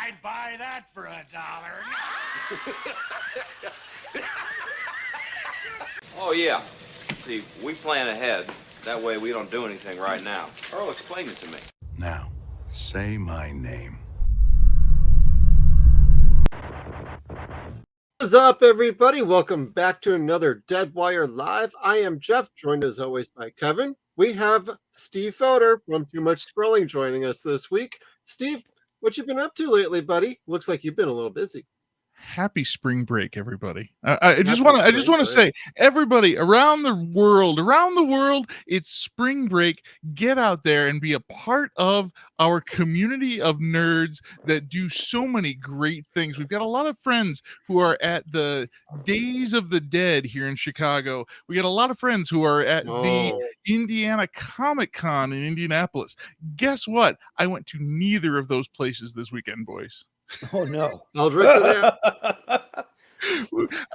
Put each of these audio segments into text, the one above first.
I'd buy that for $1. Oh, yeah. See, we plan ahead. That way we don't do anything right now. Earl, explain it to me. Now, say my name. What's up, everybody? Welcome back to another Dead Wire Live. I am Jeff, joined as always by Kevin. We have Steve Felder from Too Much Scrolling joining us this week. Steve, what you been up to lately, buddy? Looks like you've been a little busy. Happy spring break, everybody. I just want to say, everybody around the world, it's spring break. Get out there and be a part of our community of nerds that do so many great things. We've got a lot of friends who are at the Days of the Dead here in Chicago. We got a lot of friends who are at the Indiana Comic Con in Indianapolis. Guess what? I went to neither of those places this weekend, boys. Oh no! I'll drink to that.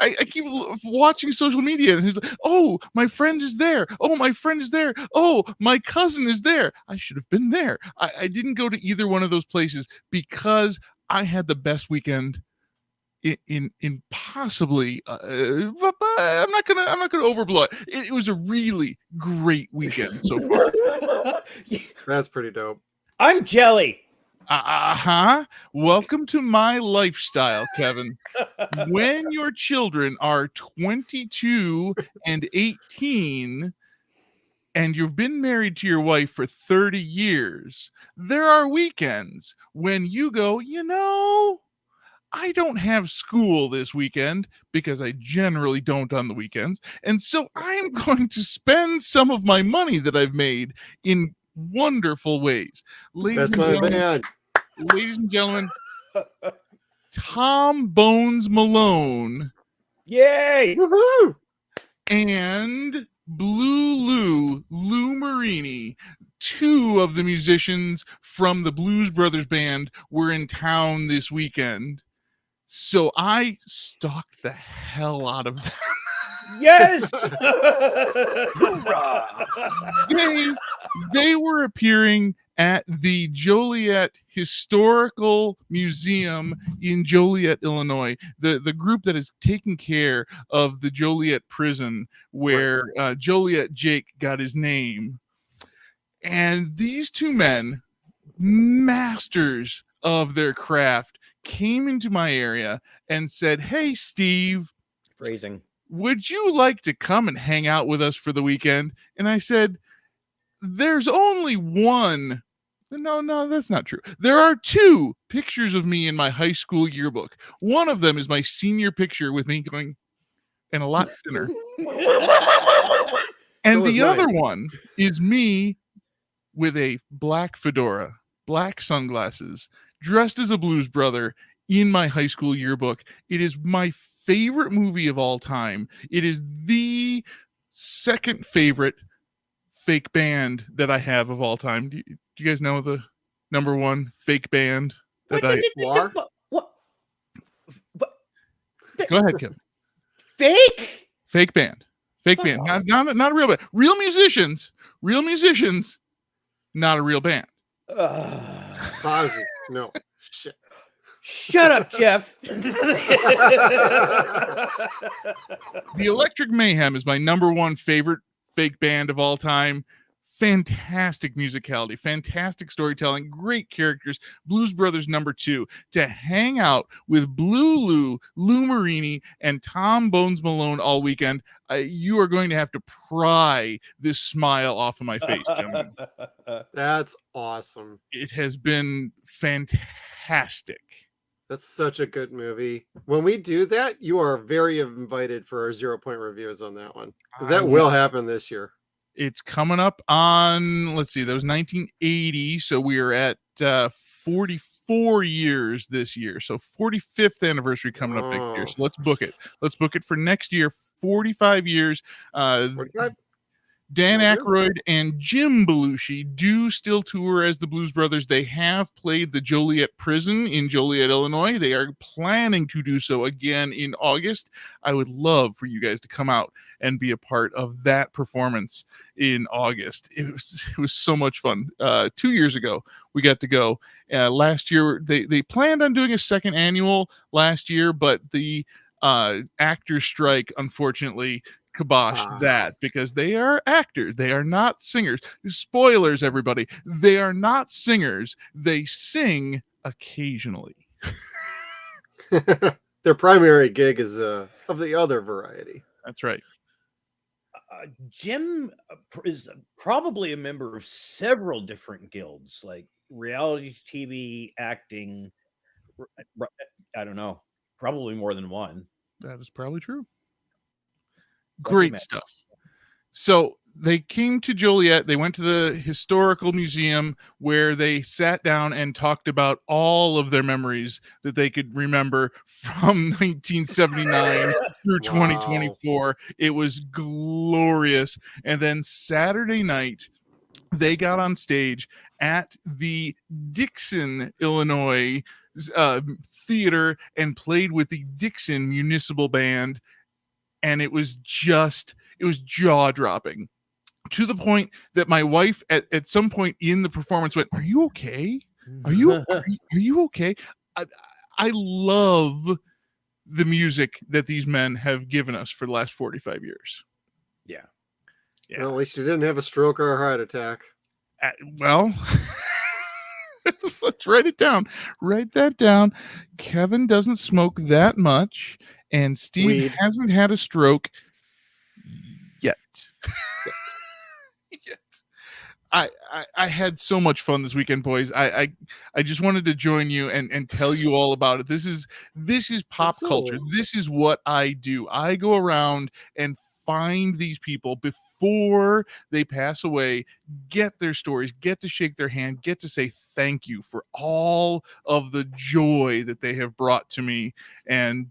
I keep watching social media, and he's like, "Oh, my friend is there. Oh, my friend is there. Oh, my cousin is there. I should have been there." I didn't go to either one of those places because I had the best weekend in possibly. But I'm not gonna overblow it. It was a really great weekend so far. That's pretty dope. I'm jelly. Welcome to my lifestyle, Kevin. When your children are 22 and 18 and you've been married to your wife for 30 years, there are weekends when you go, I don't have school this weekend because I generally don't on the weekends. And so I'm going to spend some of my money that I've made in wonderful ways. Ladies and gentlemen, Tom Bones Malone. Yay! Woohoo! And Lou Marini, two of the musicians from the Blues Brothers band, were in town this weekend. So I stalked the hell out of them. Yes. They were appearing at the Joliet Historical Museum in Joliet, Illinois, the group that is taking care of the Joliet prison where Joliet Jake got his name. And these two men, masters of their craft, came into my area and said, "Hey, Steve, phrasing, would you like to come and hang out with us for the weekend?" And I said, "There's only one." No, that's not true. There are two pictures of me in my high school yearbook. One of them is my senior picture with me going and a lot thinner. And the other one is me with a black fedora, black sunglasses, dressed as a blues brother in my high school yearbook. It is my favorite movie of all time. It is the second favorite fake band that I have of all time. Do you guys know the number one fake band that What? Go ahead, Kevin. Fake band. Not a real band. Real musicians, not a real band. Positive. No. Shit. Shut up, Jeff. The Electric Mayhem is my number one favorite fake band of all time. Fantastic musicality, fantastic storytelling, great characters. Blues Brothers number two. To hang out with Lou Marini, and Tom Bones Malone all weekend, you are going to have to pry this smile off of my face, gentlemen. That's awesome. It has been fantastic. That's such a good movie. When we do that, you are very invited for our 0 Point reviews on that one, because that will happen this year. It's coming up on, let's see, that was 1980. So we are at 44 years this year. So 45th anniversary coming up next year. So let's book it. Let's book it for next year. 45 years. 45? Dan Will do. Aykroyd and Jim Belushi do still tour as the Blues Brothers. They have played the Joliet prison in Joliet, Illinois. They are planning to do so again in August. I would love for you guys to come out and be a part of that performance in August. It was so much fun. 2 years ago, we got to go. Last year, they planned on doing a second annual last year, but the actor strike, unfortunately, kiboshed that because they are actors. They are not singers. Spoilers, everybody. They are not singers. They sing occasionally. Their primary gig is of the other variety. That's right. Jim is probably a member of several different guilds, like reality TV, acting. I don't know. Probably more than one. That is probably true. Great stuff. So they came to Joliet. They went to the historical museum where they sat down and talked about all of their memories that they could remember from 1979 through 2024. It was glorious. And then Saturday night, they got on stage at the Dixon, Illinois theater and played with the Dixon Municipal Band. And it was jaw-dropping, to the point that my wife at some point in the performance went, "Are you okay? Are you okay?" I love the music that these men have given us for the last 45 years. Yeah. Well, at least you didn't have a stroke or a heart attack. Well, let's write it down. Write that down. Kevin doesn't smoke that much, and Steve hasn't had a stroke yet. I had so much fun this weekend, boys. I just wanted to join you and tell you all about it. This is pop culture. This is what I do. I go around and find these people before they pass away, get their stories, get to shake their hand, get to say thank you for all of the joy that they have brought to me. And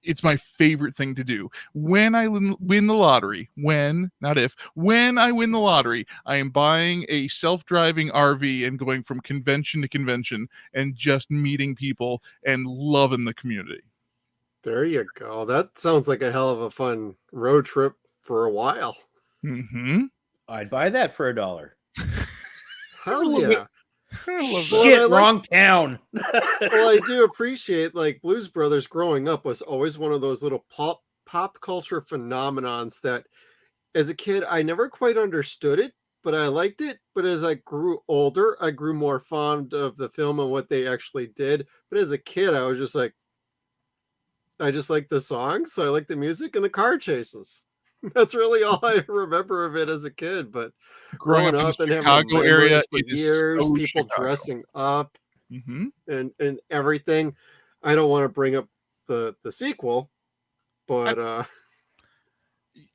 it's my favorite thing to do. When I win the lottery, when I win the lottery, I am buying a self-driving RV and going from convention to convention and just meeting people and loving the community. There you go. That sounds like a hell of a fun road trip for a while. Mm-hmm. I'd buy that for $1. Hell yeah. Shit, wrong town. Well, I do appreciate, like, Blues Brothers growing up was always one of those little pop culture phenomenons that as a kid I never quite understood it, but I liked it. But as I grew older, I grew more fond of the film and what they actually did. But as a kid, I was just like, I just like the songs, I like the music and the car chases. That's really all I remember of it as a kid. But growing up in the Chicago area for years, people Chicago. Dressing up and everything. I don't want to bring up the sequel, but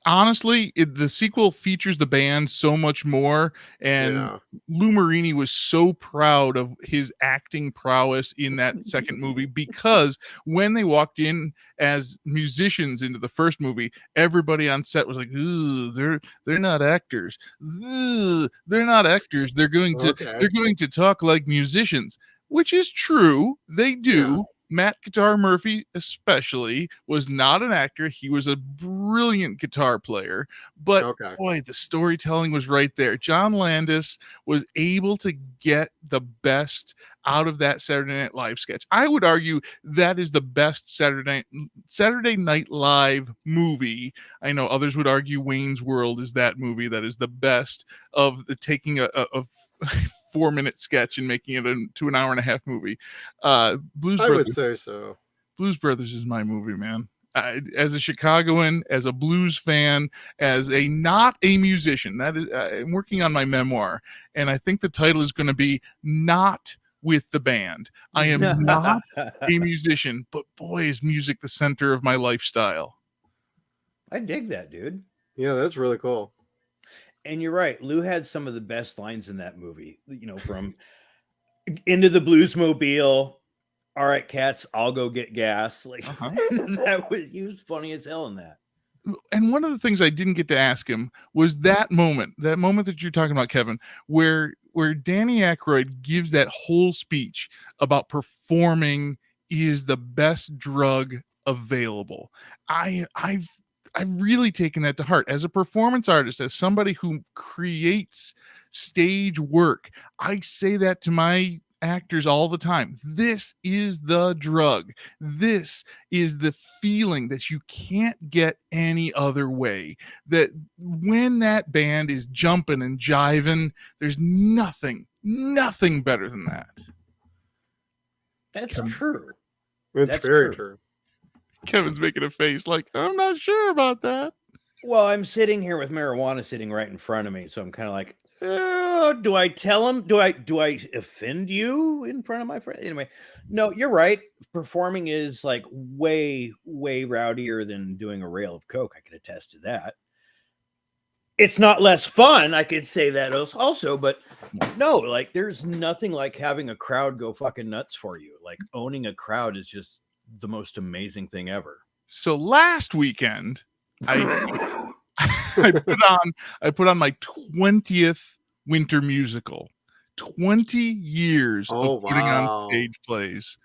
honestly, the sequel features the band so much more, and Lou Marini was so proud of his acting prowess in that second movie, because when they walked in as musicians into the first movie, everybody on set was like, "Ooh, they're not actors. Ooh, they're not actors. They're going to talk like musicians," which is true. They do. Yeah. Matt Guitar Murphy especially was not an actor. He was a brilliant guitar player, but boy, the storytelling was right there. John Landis was able to get the best out of that Saturday Night Live sketch. I would argue that is the best Saturday Night Live movie. I know others would argue Wayne's World is that movie that is the best of the taking a 4-minute sketch and making it into an hour and a half movie. Blues Brothers, would say so. Blues Brothers is my movie, man. As a Chicagoan, as a blues fan, as not a musician, that is, I'm working on my memoir, and I think the title is going to be Not with the Band. I am not a musician, but boy, is music the center of my lifestyle. I dig that, dude. Yeah, that's really cool. And you're right. Lou had some of the best lines in that movie, you know, from Into the Bluesmobile. All right, cats, I'll go get gas. Like he was funny as hell in that. and one of the things I didn't get to ask him was that moment that you're talking about, Kevin, where Danny Aykroyd gives that whole speech about performing is the best drug available. I've really taken that to heart as a performance artist, as somebody who creates stage work. I say that to my actors all the time. This is the drug. This is the feeling that you can't get any other way. That when that band is jumping and jiving, there's nothing better than that. That's true. It's That's very true. true. Kevin's making a face like, I'm not sure about that. Well, I'm sitting here with marijuana sitting right in front of me, so I'm kind of like, do I tell him? Do I offend you in front of my friend? Anyway, no, you're right. Performing is like way rowdier than doing a rail of coke. I can attest to that. It's not less fun. I could say that also, but no, like there's nothing like having a crowd go fucking nuts for you. Like owning a crowd is just the most amazing thing ever. So last weekend, I put on my 20th winter musical. 20 years of putting on stage plays,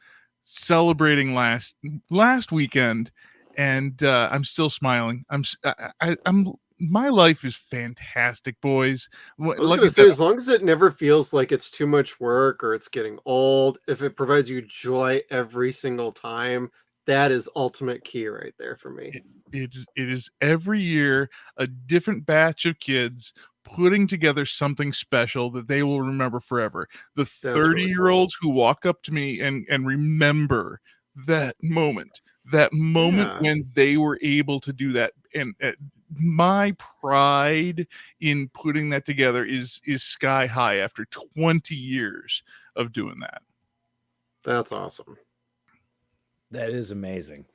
celebrating last weekend, and I'm still smiling. I'm my life is fantastic, boys. I was going to say, as long as it never feels like it's too much work or it's getting old, if it provides you joy every single time, that is ultimate key right there for me. It is every year a different batch of kids putting together something special that they will remember forever. The 30-year-olds who walk up to me and remember that moment when they were able to do that. And my pride in putting that together is sky high after 20 years of doing that. That's awesome. That is amazing.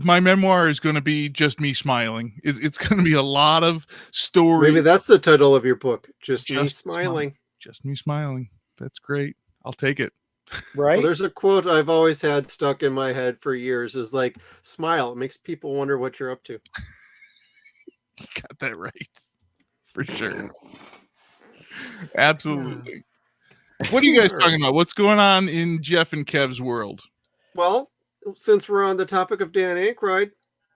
My memoir is going to be just me smiling. It's going to be a lot of stories. Maybe that's the title of your book. Just me smiling. Just me smiling. That's great. I'll take it. Right. Well, there's a quote I've always had stuck in my head for years is like, smile. It makes people wonder what you're up to. You got that right. For sure. Absolutely. What are you guys talking about? What's going on in Jeff and Kev's world? Well, since we're on the topic of Dan Aykroyd,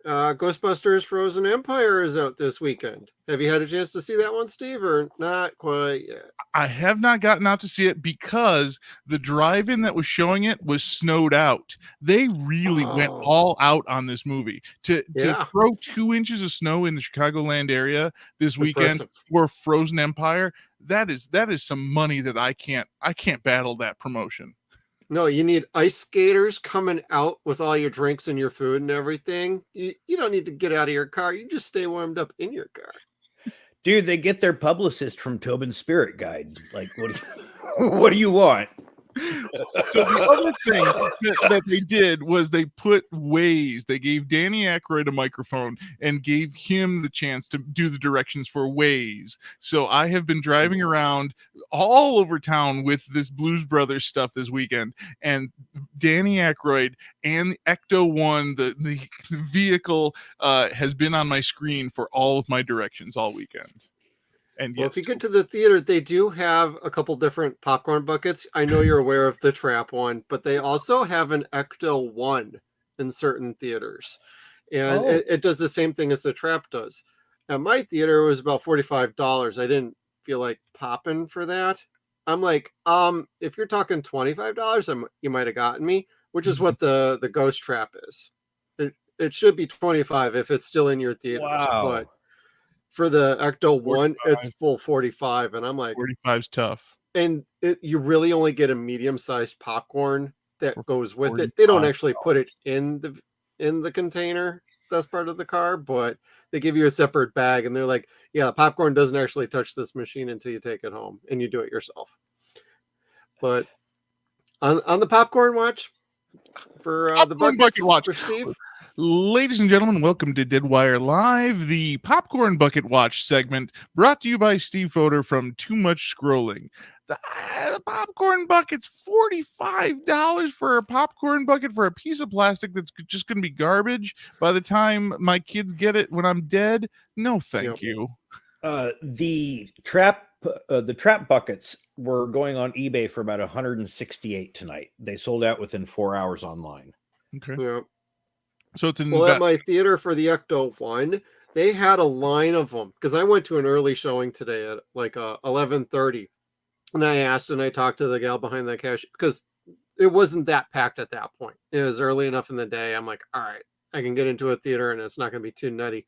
Ghostbusters Frozen Empire is out this weekend. Have you had a chance to see that one, Steve, or not quite yet? I have not gotten out to see it because the drive-in that was showing it was snowed out. They really went all out on this movie. To throw 2 inches of snow in the Chicagoland area this weekend for Frozen Empire, that is some money that I can't battle that promotion. No, you need ice skaters coming out with all your drinks and your food and everything. You don't need to get out of your car. You just stay warmed up in your car. Dude, they get their publicist from Tobin's Spirit Guide. Like, what do you want? So the other thing that they did was they put Waze. They gave Danny Aykroyd a microphone and gave him the chance to do the directions for Waze. So I have been driving around all over town with this Blues Brothers stuff this weekend, and Danny Aykroyd and the Ecto One, the vehicle, has been on my screen for all of my directions all weekend. And well, if you get to the theater, they do have a couple different popcorn buckets. I know you're aware of the Trap one, but they also have an Ecto One in certain theaters. And it does the same thing as the Trap does. At my theater, it was about $45. I didn't feel like popping for that. I'm like, if you're talking $25, you might have gotten me, which is what the Ghost Trap is. It should be $25 if it's still in your theaters. Wow. But for the Ecto One, it's full $45, and I'm like, 45's tough. And you really only get a medium-sized popcorn that goes with it. They don't actually put it in the container that's part of the car, but they give you a separate bag, and they're like, yeah, popcorn doesn't actually touch this machine until you take it home, and you do it yourself. But on the popcorn watch for the bucket watch for Steve. Ladies and gentlemen, welcome to Deadwire Live, the Popcorn Bucket Watch segment, brought to you by Steve Fodor from Too Much Scrolling. The popcorn bucket's $45 for a popcorn bucket for a piece of plastic that's just going to be garbage by the time my kids get it when I'm dead. No, thank you. The trap buckets were going on eBay for about 168 tonight. They sold out within 4 hours online. Okay. Yeah. So it's at my theater for the Ecto one, they had a line of them because I went to an early showing today at like 11:30, and I talked to the gal behind the cash because it wasn't that packed at that point. It was early enough in the day. I'm like, all right, I can get into a theater and it's not going to be too nutty.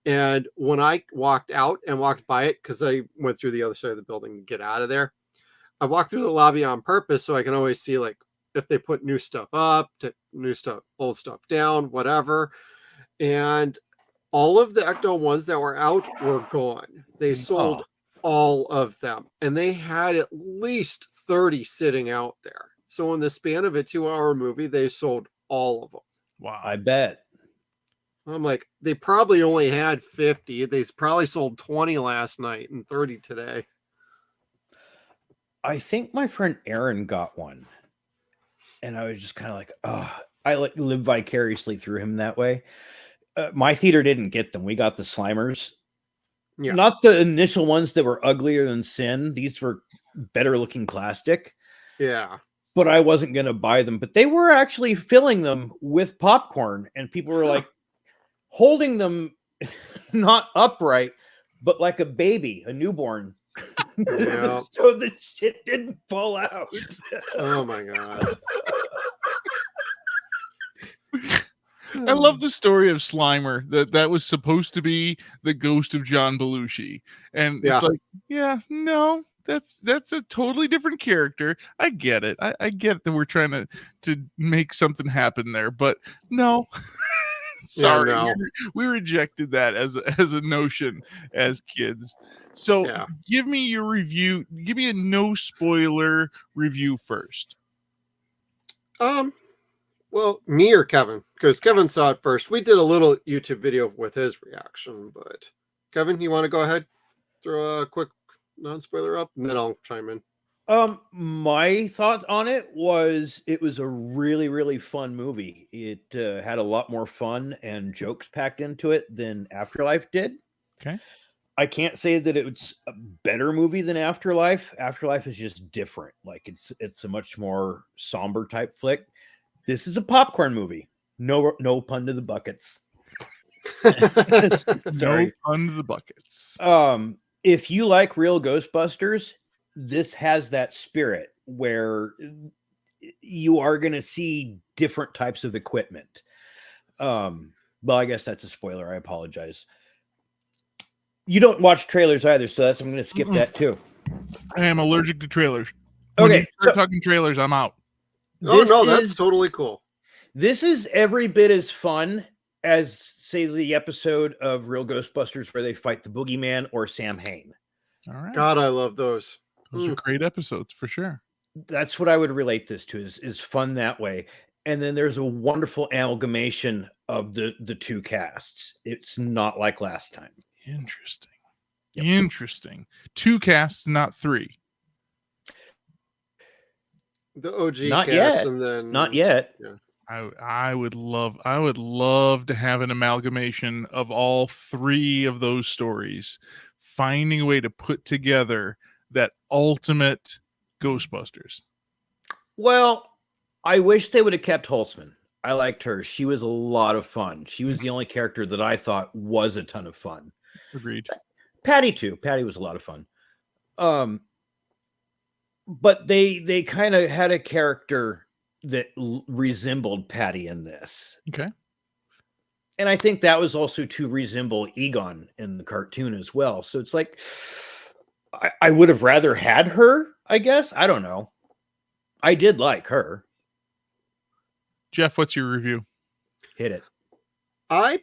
And when I walked out and walked by it, because I went through the other side of the building to get out of there, I walked through the lobby on purpose so I can always see like if they put new stuff up, new stuff, old stuff down, whatever. And all of the Ecto ones that were out were gone. They sold all of them, and they had at least 30 sitting out there. So in the span of a 2-hour movie, they sold all of them. Wow. I bet. I'm like, they probably only had 50. They probably sold 20 last night and 30 today. I think my friend Aaron got one. And I was just kind of like, oh, I live vicariously through him that way. My theater didn't get them. We got the Slimers. Yeah. Not the initial ones that were uglier than sin. These were better looking plastic. Yeah. But I wasn't going to buy them. But they were actually filling them with popcorn. And people were like holding them not upright, but like a baby, a newborn. Yeah. So the shit didn't fall out. Oh my God. I love the story of Slimer, that was supposed to be the ghost of John Belushi. And it's like, yeah, no, that's a totally different character. I get it. I get that we're trying to make something happen there, but no. Sorry, no. we rejected that as a notion as kids. So give me your review. Give me a no spoiler review first. Well, me or Kevin, because Kevin saw it first. We did a little YouTube video with his reaction, but Kevin, you want to go ahead, throw a quick non-spoiler up, and then I'll chime in. My thoughts on it was a really, really fun movie. It had a lot more fun and jokes packed into it than Afterlife did. Okay. I can't say that it's a better movie than Afterlife. Afterlife is just different. Like it's a much more somber type flick. This is a popcorn movie. No pun to the buckets. Sorry. No pun to the buckets. If you like real Ghostbusters, this has that spirit where you are going to see different types of equipment. Well, I guess that's a spoiler. I apologize. You don't watch trailers either, so I'm going to skip that too. I am allergic to trailers. Okay, when you start talking trailers, I'm out. That's totally cool. This is every bit as fun as, say, the episode of Real Ghostbusters where they fight the Boogeyman or Sam Hain. All right. God, I love those. Those are great episodes for sure. That's what I would relate this to is fun that way. And then there's a wonderful amalgamation of the two casts. It's not like last time. Interesting. Yep. Interesting. 2 casts, not 3. The OG not cast, yet. And then not yet. Yeah. I would love to have an amalgamation of all 3 of those stories, finding a way to put together that ultimate Ghostbusters. Well, I wish they would have kept Holtzman. I liked her. She was a lot of fun. She was the only character that I thought was a ton of fun. Agreed. Patty too. Patty was a lot of fun. But they kind of had a character that resembled Patty in this. Okay. And I think that was also to resemble Egon in the cartoon as well. So it's like, I would have rather had her, I guess. I don't know. I did like her. Jeff, what's your review? Hit it. I'm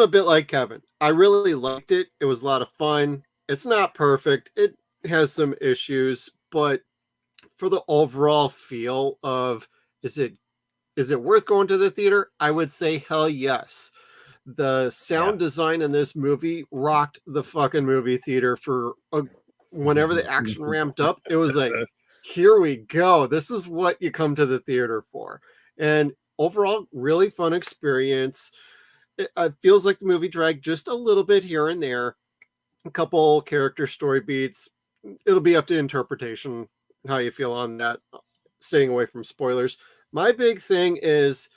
a bit like Kevin. I really liked it. It was a lot of fun. It's not perfect. It has some issues, but for the overall feel of, is it Is it worth going to the theater? I would say hell yes. The sound design in this movie rocked the fucking movie theater for whenever the action ramped up. It was like, here we go. This is what you come to the theater for. And overall, really fun experience. It feels like the movie dragged just a little bit here and there. A couple character story beats. It'll be up to interpretation how you feel on that. Staying away from spoilers. My big thing is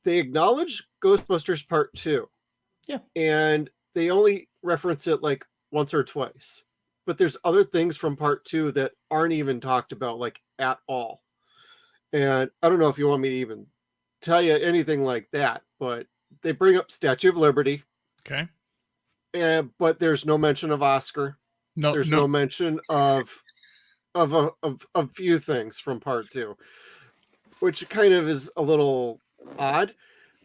they acknowledge Ghostbusters Part 2. Yeah. And they only reference it like once or twice. But there's other things from Part 2 that aren't even talked about like at all. And I don't know if you want me to even tell you anything like that, but they bring up Statue of Liberty. Okay. But there's no mention of Oscar. There's no mention of a few things from Part 2, which kind of is a little odd.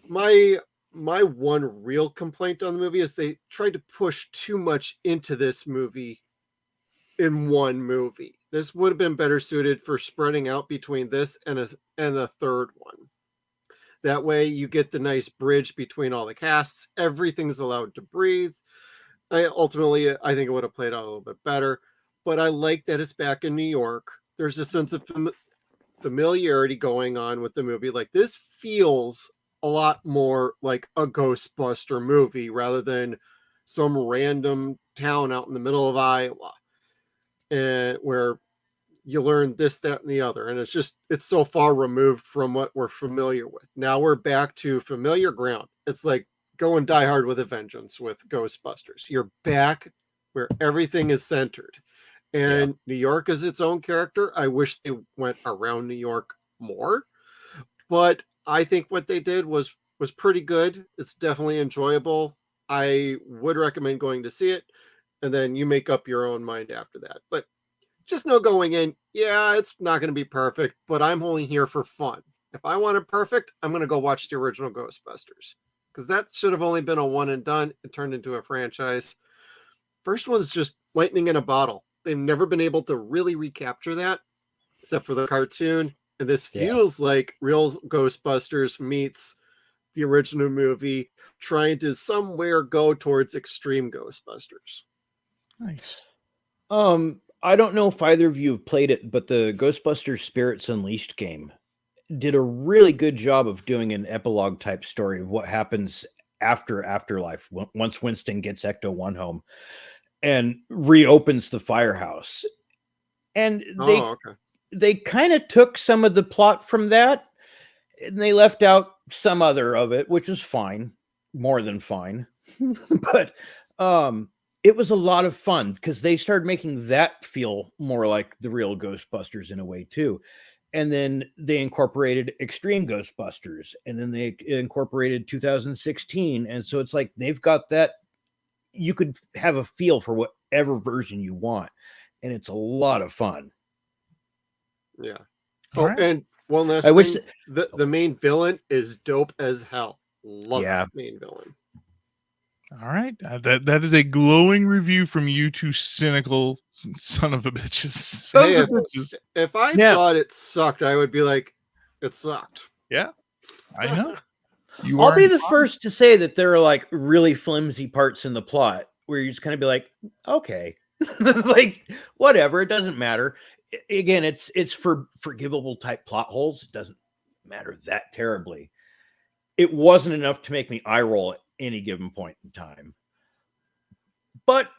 My one real complaint on the movie is they tried to push too much into this movie in one movie. This would have been better suited for spreading out between this and the third one. That way you get the nice bridge between all the casts. Everything's allowed to breathe. Ultimately, I think it would have played out a little bit better, but I like that it's back in New York. There's a sense of familiarity going on with the movie. Like, this feels a lot more like a Ghostbuster movie rather than some random town out in the middle of Iowa, and where you learn this, that, and the other. And it's so far removed from what we're familiar with. Now we're back to familiar ground. It's like going Die Hard with a Vengeance with Ghostbusters. You're back where everything is centered. And New York is its own character. I wish they went around New York more, but I think what they did was pretty good. It's definitely enjoyable. I would recommend going to see it, and then you make up your own mind after that. But just know going in, yeah, it's not going to be perfect, but I'm only here for fun. If I want it perfect, I'm going to go watch the original Ghostbusters, because that should have only been a one and done. It turned into a franchise. First one's just lightning in a bottle. They've never been able to really recapture that, except for the cartoon. And this feels like real Ghostbusters meets the original movie, trying to somewhere go towards extreme Ghostbusters. Nice. I don't know if either of you have played it, but the Ghostbusters Spirits Unleashed game did a really good job of doing an epilogue type story of what happens after Afterlife, once Winston gets Ecto-1 home and reopens the firehouse. And they kind of took some of the plot from that, and they left out some other of it, which was fine, more than fine. But it was a lot of fun because they started making that feel more like the real Ghostbusters in a way too. And then they incorporated Extreme Ghostbusters, and then they incorporated 2016. And so it's like they've got that. You could have a feel for whatever version you want, and it's a lot of fun. Yeah. Right. And one last thing, wish the main villain is dope as hell. Love the main villain. All right. That is a glowing review from you two cynical son of a bitches. If I thought it sucked, I would be like, it sucked. Yeah, I know. I'll be the first to say that there are like really flimsy parts in the plot where you just kind of be like, okay, like whatever, it doesn't matter. Again, it's for forgivable type plot holes. It doesn't matter that terribly. It wasn't enough to make me eye roll at any given point in time. But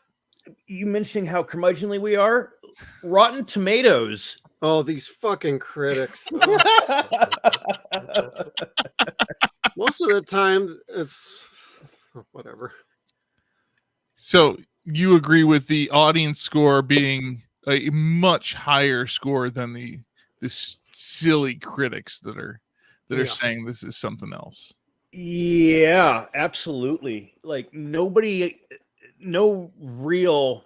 you mentioning how curmudgeonly we are, Rotten Tomatoes. Oh, these fucking critics. Most of the time, it's whatever. So you agree with the audience score being a much higher score than the silly critics that are saying this is something else? Yeah, absolutely. Like no real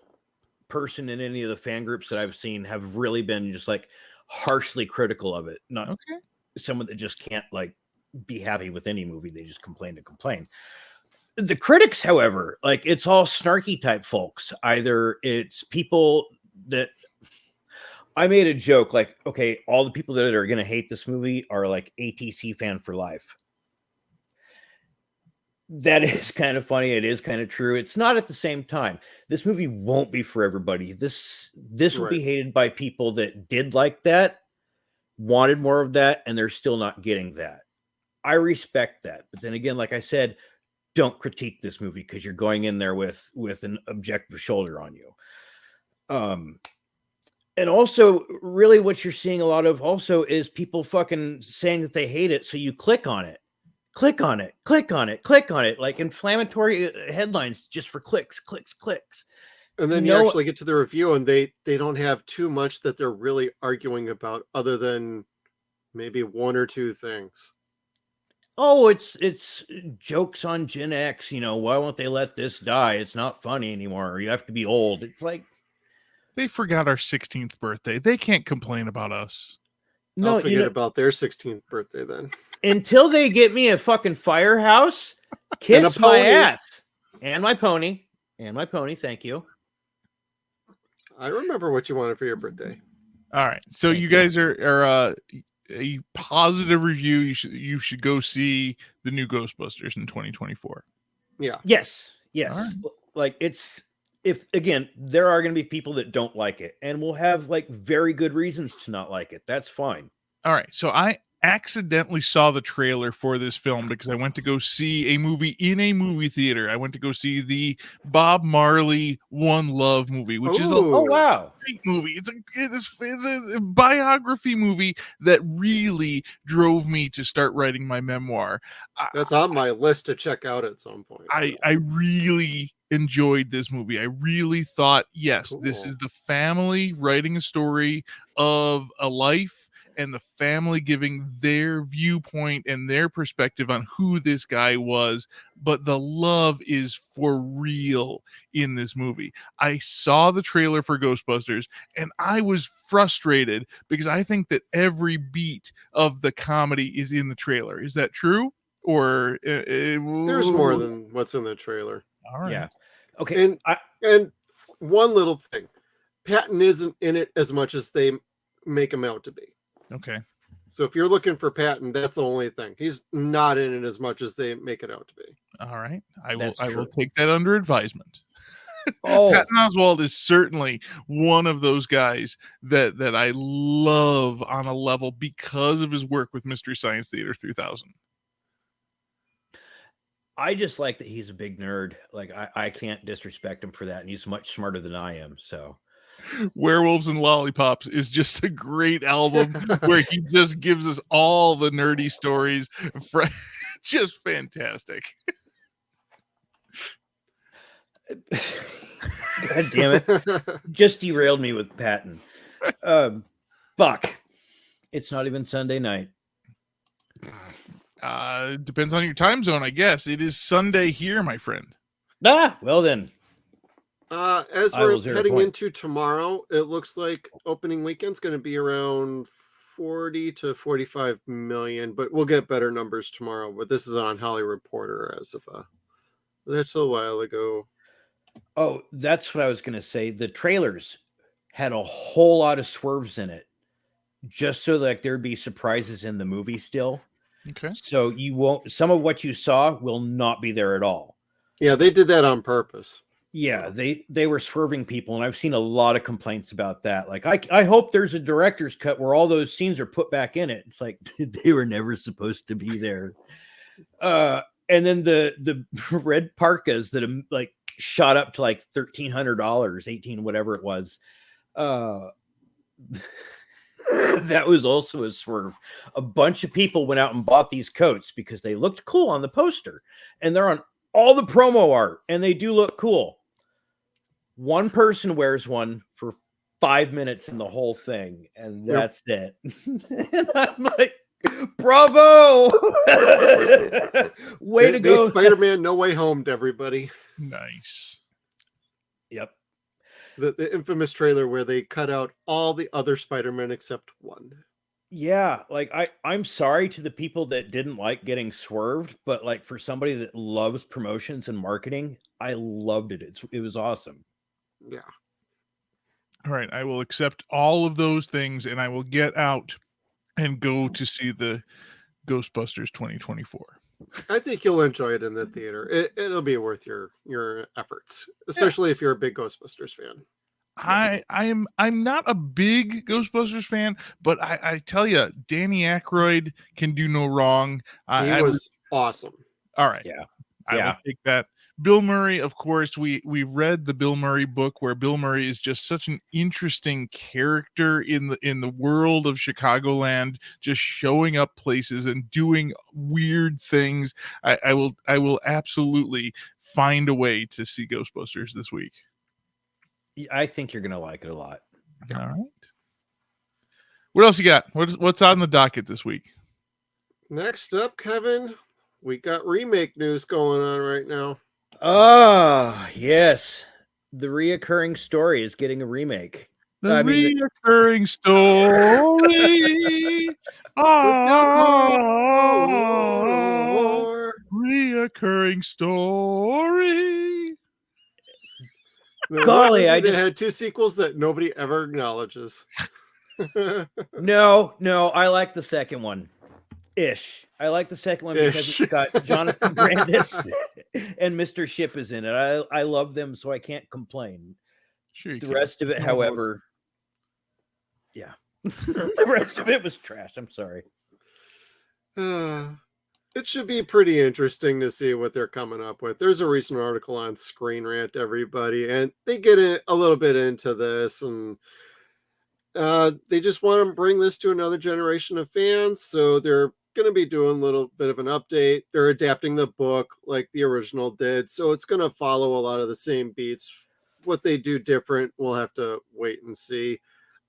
person in any of the fan groups that I've seen have really been just like harshly critical of it. Not someone that just can't like be happy with any movie. They just complain to complain. The critics, however, like it's all snarky type folks. Either it's people that I made a joke like, okay, all the people that are going to hate this movie are like ATC fan for life. That is kind of funny. It is kind of true. It's not at the same time. This movie won't be for everybody. This will be hated by people that did like that, wanted more of that, and they're still not getting that. I respect that. But then again, like I said, don't critique this movie because you're going in there with an objective shoulder on you. And also, really what you're seeing a lot of also is people fucking saying that they hate it. So you click on it, click on it, click on it, click on it, like inflammatory headlines just for clicks. And then you actually get to the review and they don't have too much that they're really arguing about other than maybe one or two things. Oh, it's jokes on Gen X, why won't they let this die? It's not funny anymore. You have to be old. It's like, they forgot our 16th birthday. They can't complain about us. No, I'll forget about their 16th birthday then. Until they get me a fucking firehouse, kiss my ass. And my pony. Thank you. I remember what you wanted for your birthday. All right. So you guys are a positive review. You should go see the new Ghostbusters in 2024. Yeah. Yes. Right. Like if again, there are going to be people that don't like it and will have like very good reasons to not like it. That's fine. All right. So I accidentally saw the trailer for this film because I went to go see a movie in a movie theater. I went to go see the Bob Marley One Love movie, which is a great movie. It's a biography movie that really drove me to start writing my memoir. That's on my list to check out at some point. I really enjoyed this movie. I really thought, yes, this is the family writing a story of a life and the family giving their viewpoint and their perspective on who this guy was. But the love is for real in this movie. I saw the trailer for Ghostbusters and I was frustrated because I think that every beat of the comedy is in the trailer. Is that true? Or there's more than what's in the trailer. All right. Yeah. Okay. And one little thing, Patton isn't in it as much as they make him out to be. Okay. So if you're looking for Patton, that's the only thing. He's not in it as much as they make it out to be. All right. I will take that under advisement. Oh, Patton Oswalt is certainly one of those guys that I love on a level because of his work with Mystery Science Theater 3000. I just like that he's a big nerd. Like I can't disrespect him for that, and he's much smarter than I am. So Werewolves and Lollipops is just a great album where he just gives us all the nerdy stories. Just fantastic. God damn it. Just derailed me with Patton. Buck. It's not even Sunday night. Depends on your time zone, I guess. It is Sunday here, my friend. Well then. As we're heading into tomorrow, it looks like opening weekend's going to be around 40 to 45 million, but we'll get better numbers tomorrow. But this is on Hollywood Reporter as of that's a while ago. Oh, that's what I was going to say. The trailers had a whole lot of swerves in it, just so that there'd be surprises in the movie still. Okay. So some of what you saw will not be there at all. Yeah, they did that on purpose. Yeah, they were swerving people, and I've seen a lot of complaints about that. Like, I hope there's a director's cut where all those scenes are put back in it. It's like they were never supposed to be there. And then the red parkas that like shot up to like $1,300, 18, whatever it was. That was also a swerve. A bunch of people went out and bought these coats because they looked cool on the poster, and they're on all the promo art, and they do look cool. One person wears one for 5 minutes in the whole thing, and that's it. And I'm like, bravo! Way to go. Spider-Man No Way Home to everybody. Nice. Yep. The infamous trailer where they cut out all the other Spider-Man except one. Yeah, like I'm sorry to the people that didn't like getting swerved, but like for somebody that loves promotions and marketing, I loved it. It was awesome. Yeah. All right, I will accept all of those things, and I will get out and go to see the Ghostbusters 2024. I think you'll enjoy it in the theater. It'll be worth your efforts, Yeah. especially if you're a big Ghostbusters fan. I'm not a big Ghostbusters fan, but I tell you, Danny Aykroyd can do no wrong. He was awesome. All right. Yeah. I Yeah. will take that. Bill Murray, of course, we've read the Bill Murray book, where Bill Murray is just such an interesting character in the world of Chicagoland, just showing up places and doing weird things. I will absolutely find a way to see Ghostbusters this week. I think you're gonna like it a lot. All right. What else you got? What's on the docket this week? Next up, Kevin, we got remake news going on right now. Oh, yes. The Reoccurring Story is getting a remake. The I mean, reoccurring story. Reoccurring story. Golly, They had 2 sequels that nobody ever acknowledges. No, I like the second one. I like the second one because Ish. it's got Jonathan Brandis and Mr. Ship is in it. I love them, so I can't complain. Sure you The can. rest of it, however, yeah. The rest of it was trash. I'm sorry. It should be pretty interesting to see what they're coming up with. There's a recent article on Screen Rant, everybody, and they get a little bit into this, and they just want to bring this to another generation of fans. So they're going to be doing a little bit of an update. They're adapting the book like the original did, so it's going to follow a lot of the same beats. What they do different, we'll have to wait and see.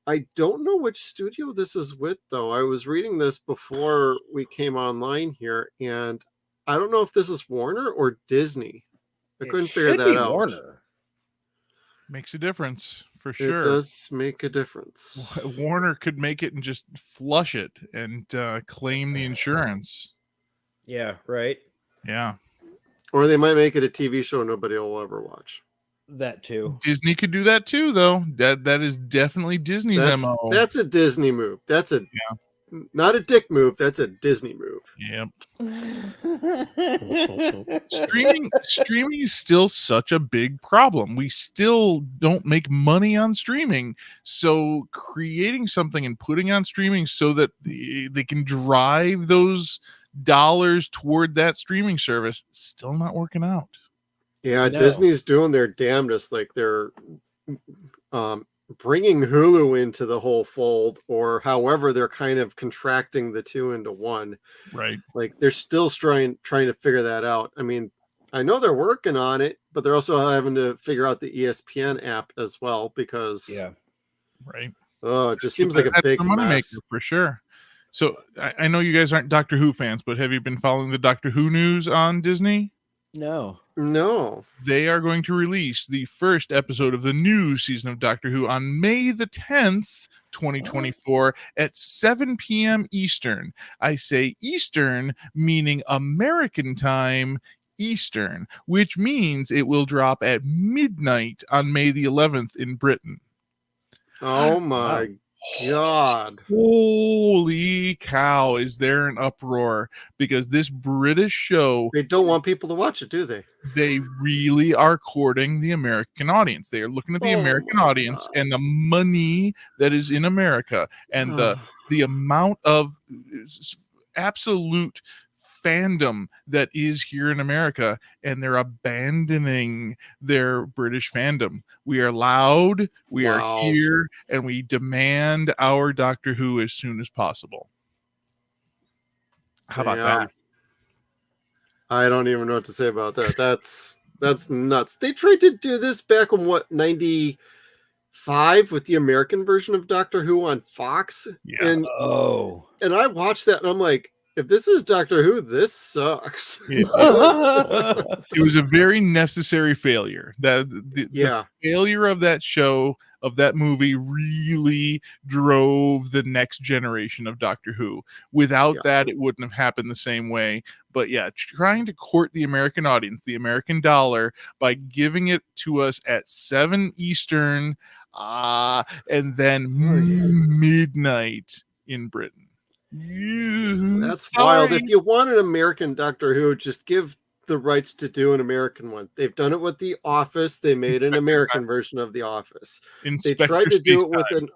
I don't know which studio this is with, though. I was reading this before we came online here, and I don't know if this is Warner or Disney. I couldn't figure that out. Warner. Makes a difference for sure. It does make a difference. Warner could make it and just flush it and claim the insurance. Yeah, right. Yeah. Or they might make it a TV show nobody will ever watch. That too. Disney could do that too, though. That is definitely Disney's MO. That's a Disney move. That's not a dick move. That's a Disney move. Yep. Streaming is still such a big problem. We still don't make money on streaming. So creating something and putting on streaming so that they can drive those dollars toward that streaming service, still not working out. Yeah, No. Disney's doing their damnedest. Like they're bringing Hulu into the whole fold, or however they're kind of contracting the two into one. Right. Like they're still trying to figure that out. I mean, I know they're working on it, but they're also having to figure out the ESPN app as well because Right. Oh, it just seems like a That's big the moneymaker mess. for sure. So I know you guys aren't Doctor Who fans, but have you been following the Doctor Who news on Disney? No. They are going to release the first episode of the new season of Doctor Who on May the 10th, 2024 at 7 p.m. Eastern. I say Eastern, meaning American time Eastern, which means it will drop at midnight on May the 11th in Britain. Oh my God. Holy cow, is there an uproar? Because this British show, They don't want people to watch it, do they? they really are courting the American audience. They are looking at the Oh American my audience God. and the money that is in America and the amount of absolute fandom that is here in America, and they're abandoning their British fandom. We are loud, we are Wow. here, and we demand our Doctor Who as soon as possible. How about Damn. that? I don't even know what to say about that. That's nuts. They tried to do this back in 95 with the American version of Doctor Who on Fox. Yeah. And I watched that and I'm like, if this is Doctor Who, this sucks. It was a very necessary failure. The failure of that show, of that movie, really drove the next generation of Doctor Who. Without that, it wouldn't have happened the same way. But yeah, trying to court the American audience, the American dollar, by giving it to us at 7 Eastern and then midnight in Britain. That's wild. If you want an American Doctor Who, just give the rights to do an American one. They've done it with The Office. They made an American version of The Office. They tried to do it with an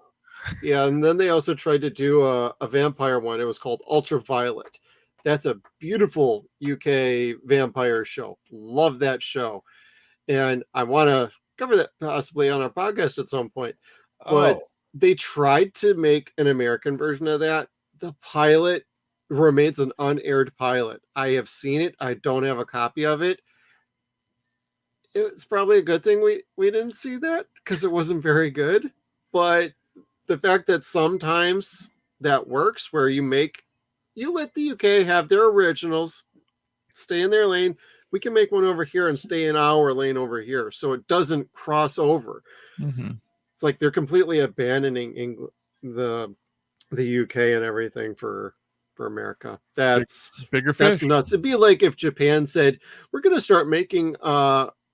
and then they also tried to do a vampire one. It was called Ultraviolet. That's a beautiful UK vampire show. Love that show. And I want to cover that possibly on our podcast at some point. But they tried to make an American version of that. The pilot remains an unaired pilot. I have seen it. I don't have a copy of it. It's probably a good thing we didn't see that because it wasn't very good. But the fact that sometimes that works where you let the UK have their originals, stay in their lane. We can make one over here and stay in our lane over here. So it doesn't cross over. Mm-hmm. It's like they're completely abandoning England, the UK and everything for America. That's bigger fish. That's nuts. It'd be like if Japan said, we're going to start making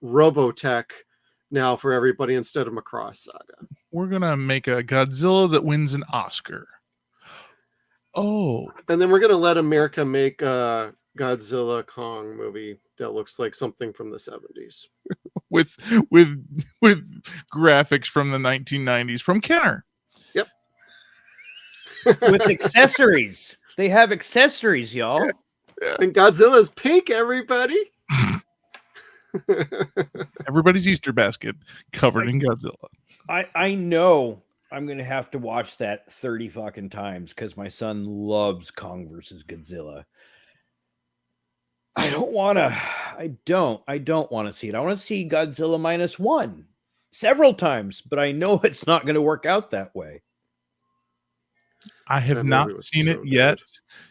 Robotech now for everybody instead of Macross Saga. We're going to make a Godzilla that wins an Oscar. Oh. And then we're going to let America make a Godzilla Kong movie that looks like something from the 70s. with graphics from the 1990s from Kenner. Yep. With accessories. They have accessories, y'all. Yeah. And Godzilla's pink, everybody. Everybody's Easter basket covered in Godzilla. I know I'm going to have to watch that 30 fucking times because my son loves Kong versus Godzilla. I don't want to see it. I want to see Godzilla -1 several times, but I know it's not going to work out that way. I have not seen it yet.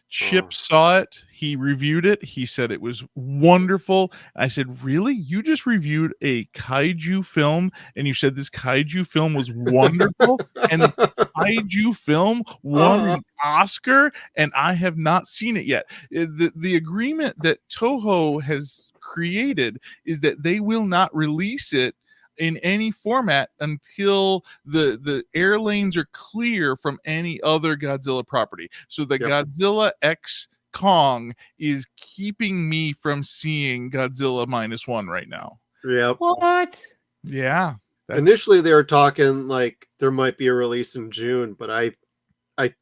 Chip saw it. He reviewed it. He said it was wonderful. I said, really? You just reviewed a kaiju film and you said this kaiju film was wonderful and the kaiju film won an Oscar and I have not seen it yet. The agreement that Toho has created is that they will not release it in any format until the air lanes are clear from any other Godzilla property. So the Godzilla X Kong is keeping me from seeing Godzilla -1 right now. Yeah. What? Yeah. Initially they were talking like there might be a release in June, but I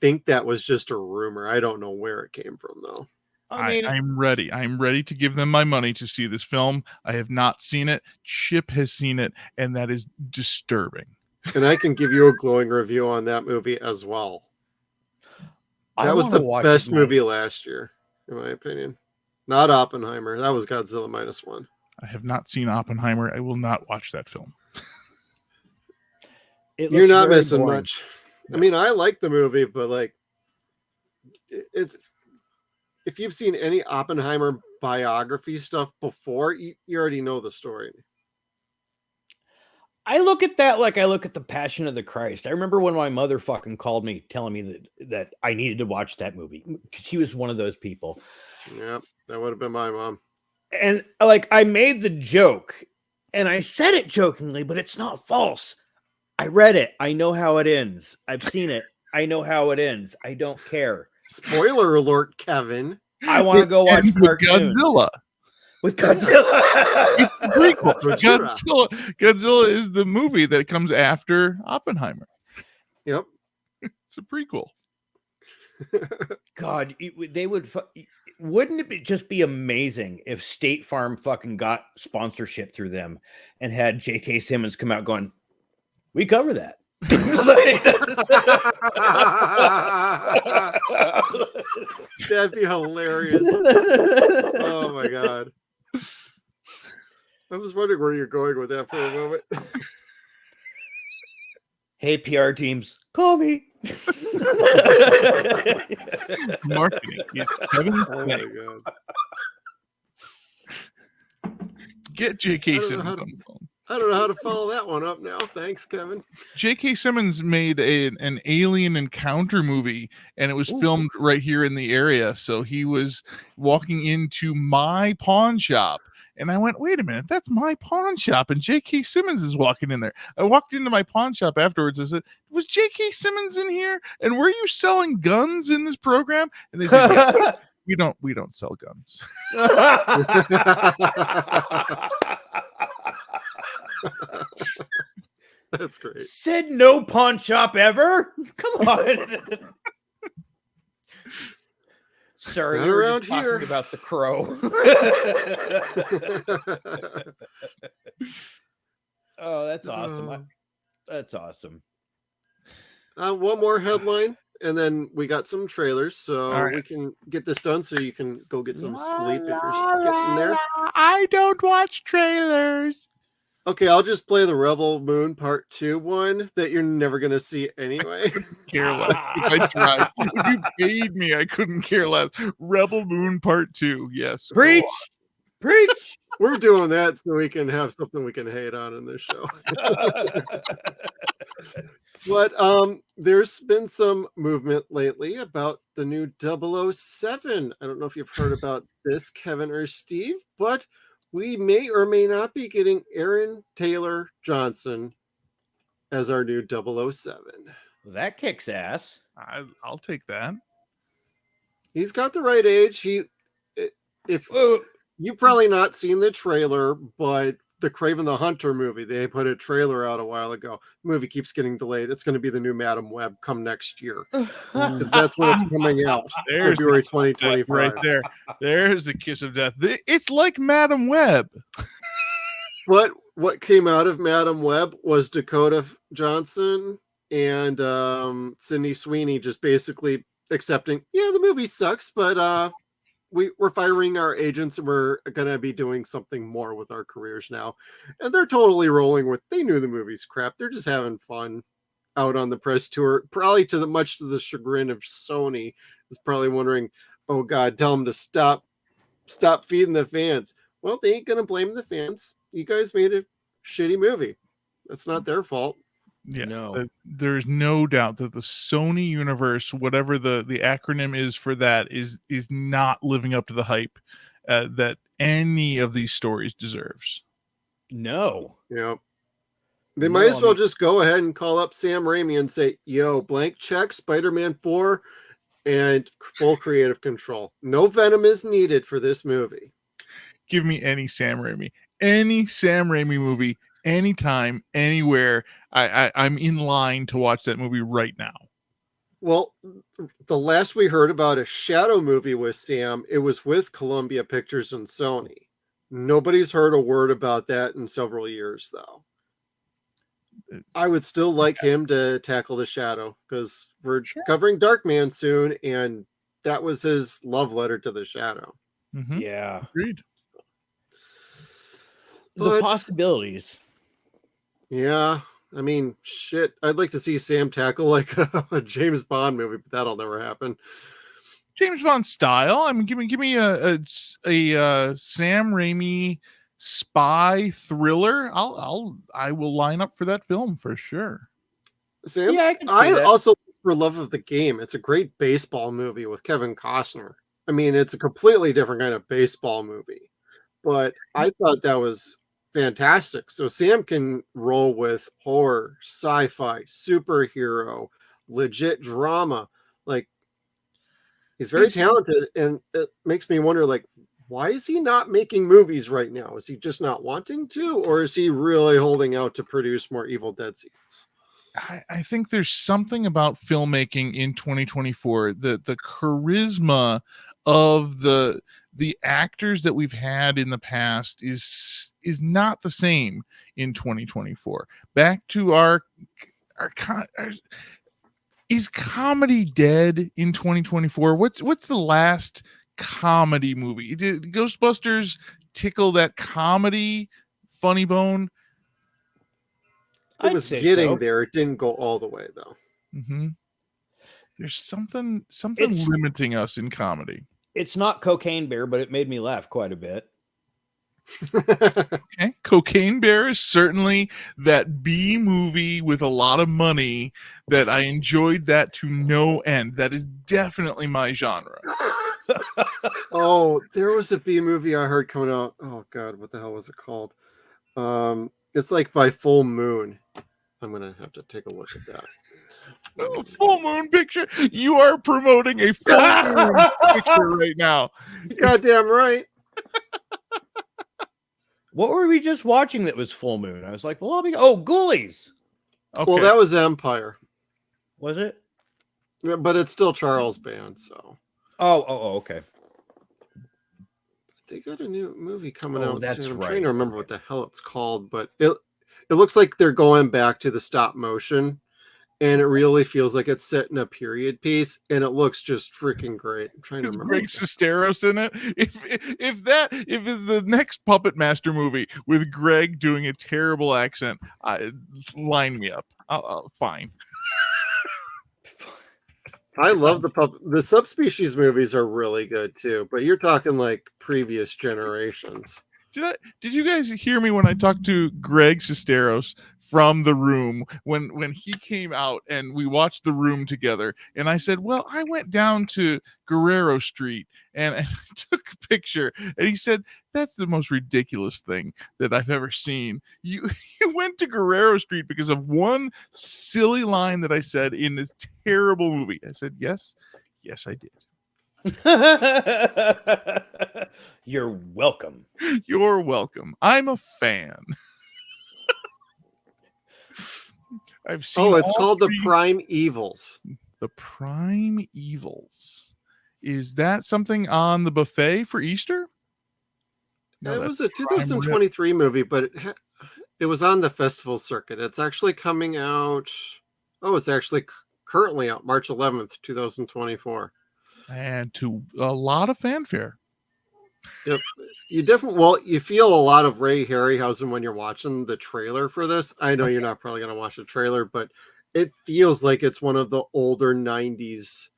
think that was just a rumor. I don't know where it came from though. I'm ready. I'm ready to give them my money to see this film. I have not seen it. Chip has seen it, and that is disturbing. And I can give you a glowing review on that movie as well. That was the best movie last year, in my opinion. Not Oppenheimer. That was Godzilla -1. I have not seen Oppenheimer. I will not watch that film. You're not missing much. No. I mean, I like the movie, but like, it's. If you've seen any Oppenheimer biography stuff before, you already know the story. I look at that like I look at the Passion of the Christ. I remember when my mother fucking called me telling me that I needed to watch that movie. She was one of those people. Yeah, that would have been my mom. And like I made the joke and I said it jokingly, but it's not false. I read it. I know how it ends. I've seen it. I know how it ends. I don't care. Spoiler alert, Kevin. I want to go watch Godzilla. With Godzilla. Godzilla is the movie that comes after Oppenheimer. Yep. It's a prequel. God, they would. Wouldn't it just be amazing if State Farm fucking got sponsorship through them and had J.K. Simmons come out going, we cover that. That'd be hilarious. Oh my god. I was wondering where you're going with that for a moment. Hey, PR teams, call me. Marketing. It's Kevin's oh my god. Get J.K. Simmons on the phone. I don't know how to follow that one up now. Thanks, Kevin. J.K. Simmons made an alien encounter movie, and it was filmed right here in the area. So he was walking into my pawn shop, And I went, wait a minute, that's my pawn shop. And J.K. Simmons is walking in there. I walked into my pawn shop afterwards. I said, was J.K. Simmons in here? And were you selling guns in this program? And they said, yeah, we don't sell guns. That's great. Said no pawn shop ever. Come on. Sorry, Not we were around just talking here. about the Crow. Oh, that's awesome. That's awesome. One more headline, and then we got some trailers, so All right. we can get this done so you can go get some sleep if you're getting there. I don't watch trailers. Okay, I'll just play the Rebel Moon Part 2 one that you're never going to see anyway. Care less if I tried. If you paid me, I couldn't care less. Rebel Moon Part 2. Yes. Preach. Preach. We're doing that so we can have something we can hate on in this show. But there's been some movement lately about the new 007. I don't know if you've heard about this, Kevin or Steve, but we may or may not be getting Aaron Taylor Johnson as our new 007. That kicks ass. I'll take that. He's got the right age. If you've probably not seen the trailer, but the Kraven the Hunter movie, they put a trailer out a while ago. The movie keeps getting delayed. It's going to be the new Madam Web come next year because that's when it's coming out. There's February the kiss of death 2025. right there. There's the kiss of death. It's like Madam Web. What came out of Madam Web was Dakota Johnson and Sydney Sweeney just basically accepting, yeah, the movie sucks, but we're firing our agents and we're going to be doing something more with our careers now. And they're totally rolling with, they knew the movie's crap. They're just having fun out on the press tour, probably much to the chagrin of Sony, is probably wondering, oh God, tell them to stop feeding the fans. Well, they ain't going to blame the fans. You guys made a shitty movie. That's not their fault. Yeah, No. There's no doubt that the Sony universe, whatever the acronym is for that, is not living up to the hype that any of these stories deserves. No. Yeah. They No, might as I well mean- just go ahead and call up Sam Raimi and say, yo, blank check, Spider-Man 4, and full creative control. No Venom is needed for this movie. Give me any Sam Raimi movie, anytime, anywhere. I'm in line to watch that movie right now. Well, the last we heard about a Shadow movie with Sam, it was with Columbia Pictures and Sony. Nobody's heard a word about that in several years, though. I would still like him to tackle the Shadow because we're covering Darkman soon, and that was his love letter to the Shadow. Mm-hmm. Yeah. Agreed. The But- possibilities. Yeah, I mean, shit. I'd like to see Sam tackle like a James Bond movie, but that'll never happen. James Bond style. I mean, give me a Sam Raimi spy thriller. I will line up for that film for sure. Sam's, Yeah, I can see I that. also, for love of the game, it's a great baseball movie with Kevin Costner. I mean, it's a completely different kind of baseball movie, but I thought that was fantastic. So Sam can roll with horror, sci-fi, superhero, legit drama. Like, he's very talented, and it makes me wonder, like, why is he not making movies right now? Is he just not wanting to, or is he really holding out to produce more Evil Dead sequels? I think there's something about filmmaking in 2024 that the charisma of the actors that we've had in the past is not the same in 2024. Back to our is comedy dead in 2024? What's the last comedy movie? Did Ghostbusters tickle that comedy funny bone? It I'd was say getting so. there. It didn't go all the way, though. Mm-hmm. There's something It's- limiting us in comedy. It's not Cocaine Bear, but it made me laugh quite a bit. Okay, Cocaine Bear is certainly that B movie with a lot of money that I enjoyed that to no end. That is definitely my genre. Oh, there was a B movie I heard coming out. Oh God, what the hell was it called? It's like by Full Moon. I'm gonna have to take a look at that. Oh, full moon picture. You are promoting a full moon picture right now. Goddamn right. What were we just watching that was full moon? I was like, well, Ghoulies. Okay. Well, that was Empire, Was it? but it's still Charles Band. So Okay. they got a new movie coming Oh, out that's soon. I'm right. trying to remember what the hell it's called, but it looks like they're going back to the stop motion, and it really feels like it's set in a period piece, and it looks just freaking great. I'm trying to Is remember. Greg Sesteros in it? If it's the next Puppet Master movie with Greg doing a terrible accent, line me up. Fine. I love the subspecies movies are really good too, but you're talking like previous generations. Did you guys hear me when I talked to Greg Sesteros from The Room when he came out and we watched The Room together? And I said, well, I went down to Guerrero Street and I took a picture. And he said, that's the most ridiculous thing that I've ever seen. You went to Guerrero Street because of one silly line that I said in this terrible movie. I said, yes, I did. You're welcome. You're welcome. I'm a fan. I've seen. Oh, it's called The Prime Evils. The Prime Evils. Is that something on the buffet for Easter? No, It that's was a 2023 movie, but it was on the festival circuit. It's actually coming out. Oh, it's actually currently out March 11th, 2024. And to a lot of fanfare. Yep. You feel a lot of Ray Harryhausen when you're watching the trailer for this. I know you're not probably going to watch the trailer, but it feels like it's one of the older 90s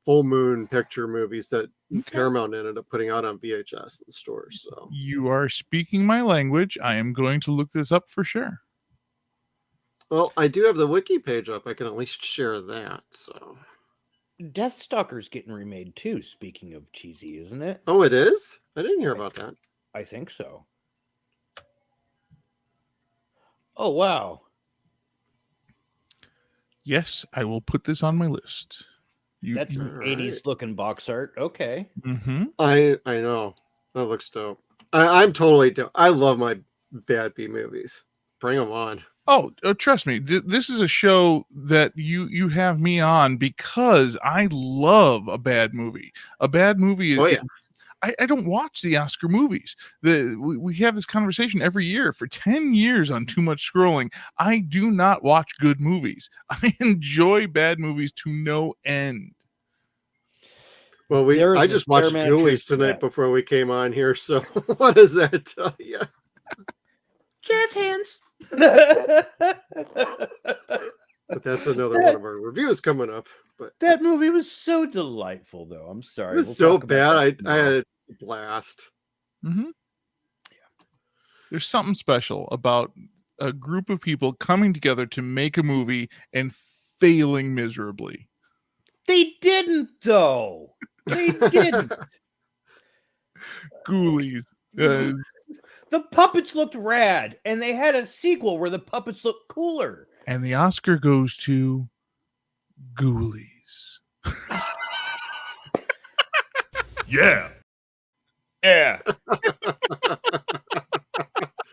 full moon picture movies that Paramount ended up putting out on VHS in stores. So you are speaking my language. I am going to look this up for sure. Well, I do have the wiki page up. I can at least share that. So Deathstalker's getting remade too, speaking of cheesy, isn't it? Oh, it is? I didn't hear about that. I think so. Oh, wow. Yes, I will put this on my list. That's 80s looking box art. Okay. Mm-hmm. I know. That looks dope. I'm totally dope. I love my bad B movies. Bring them on. Oh, trust me. This is a show that you have me on because I love a bad movie. A bad movie. Oh, yeah. I don't watch the Oscar movies. We have this conversation every year for 10 years on Too Much Scrolling. I do not watch good movies. I enjoy bad movies to no end. Well, I just watched Ghoulies tonight before we came on here. So what does that tell you? Jazz hands. But that's another one of our reviews coming up. But that movie was so delightful, though. I'm sorry. It was so bad. I had a blast. Mm-hmm. Yeah. There's something special about a group of people coming together to make a movie and failing miserably. They didn't, though. They didn't. Ghoulies. The puppets looked rad, and they had a sequel where the puppets looked cooler. And the Oscar goes to Ghoulies. Yeah. Yeah.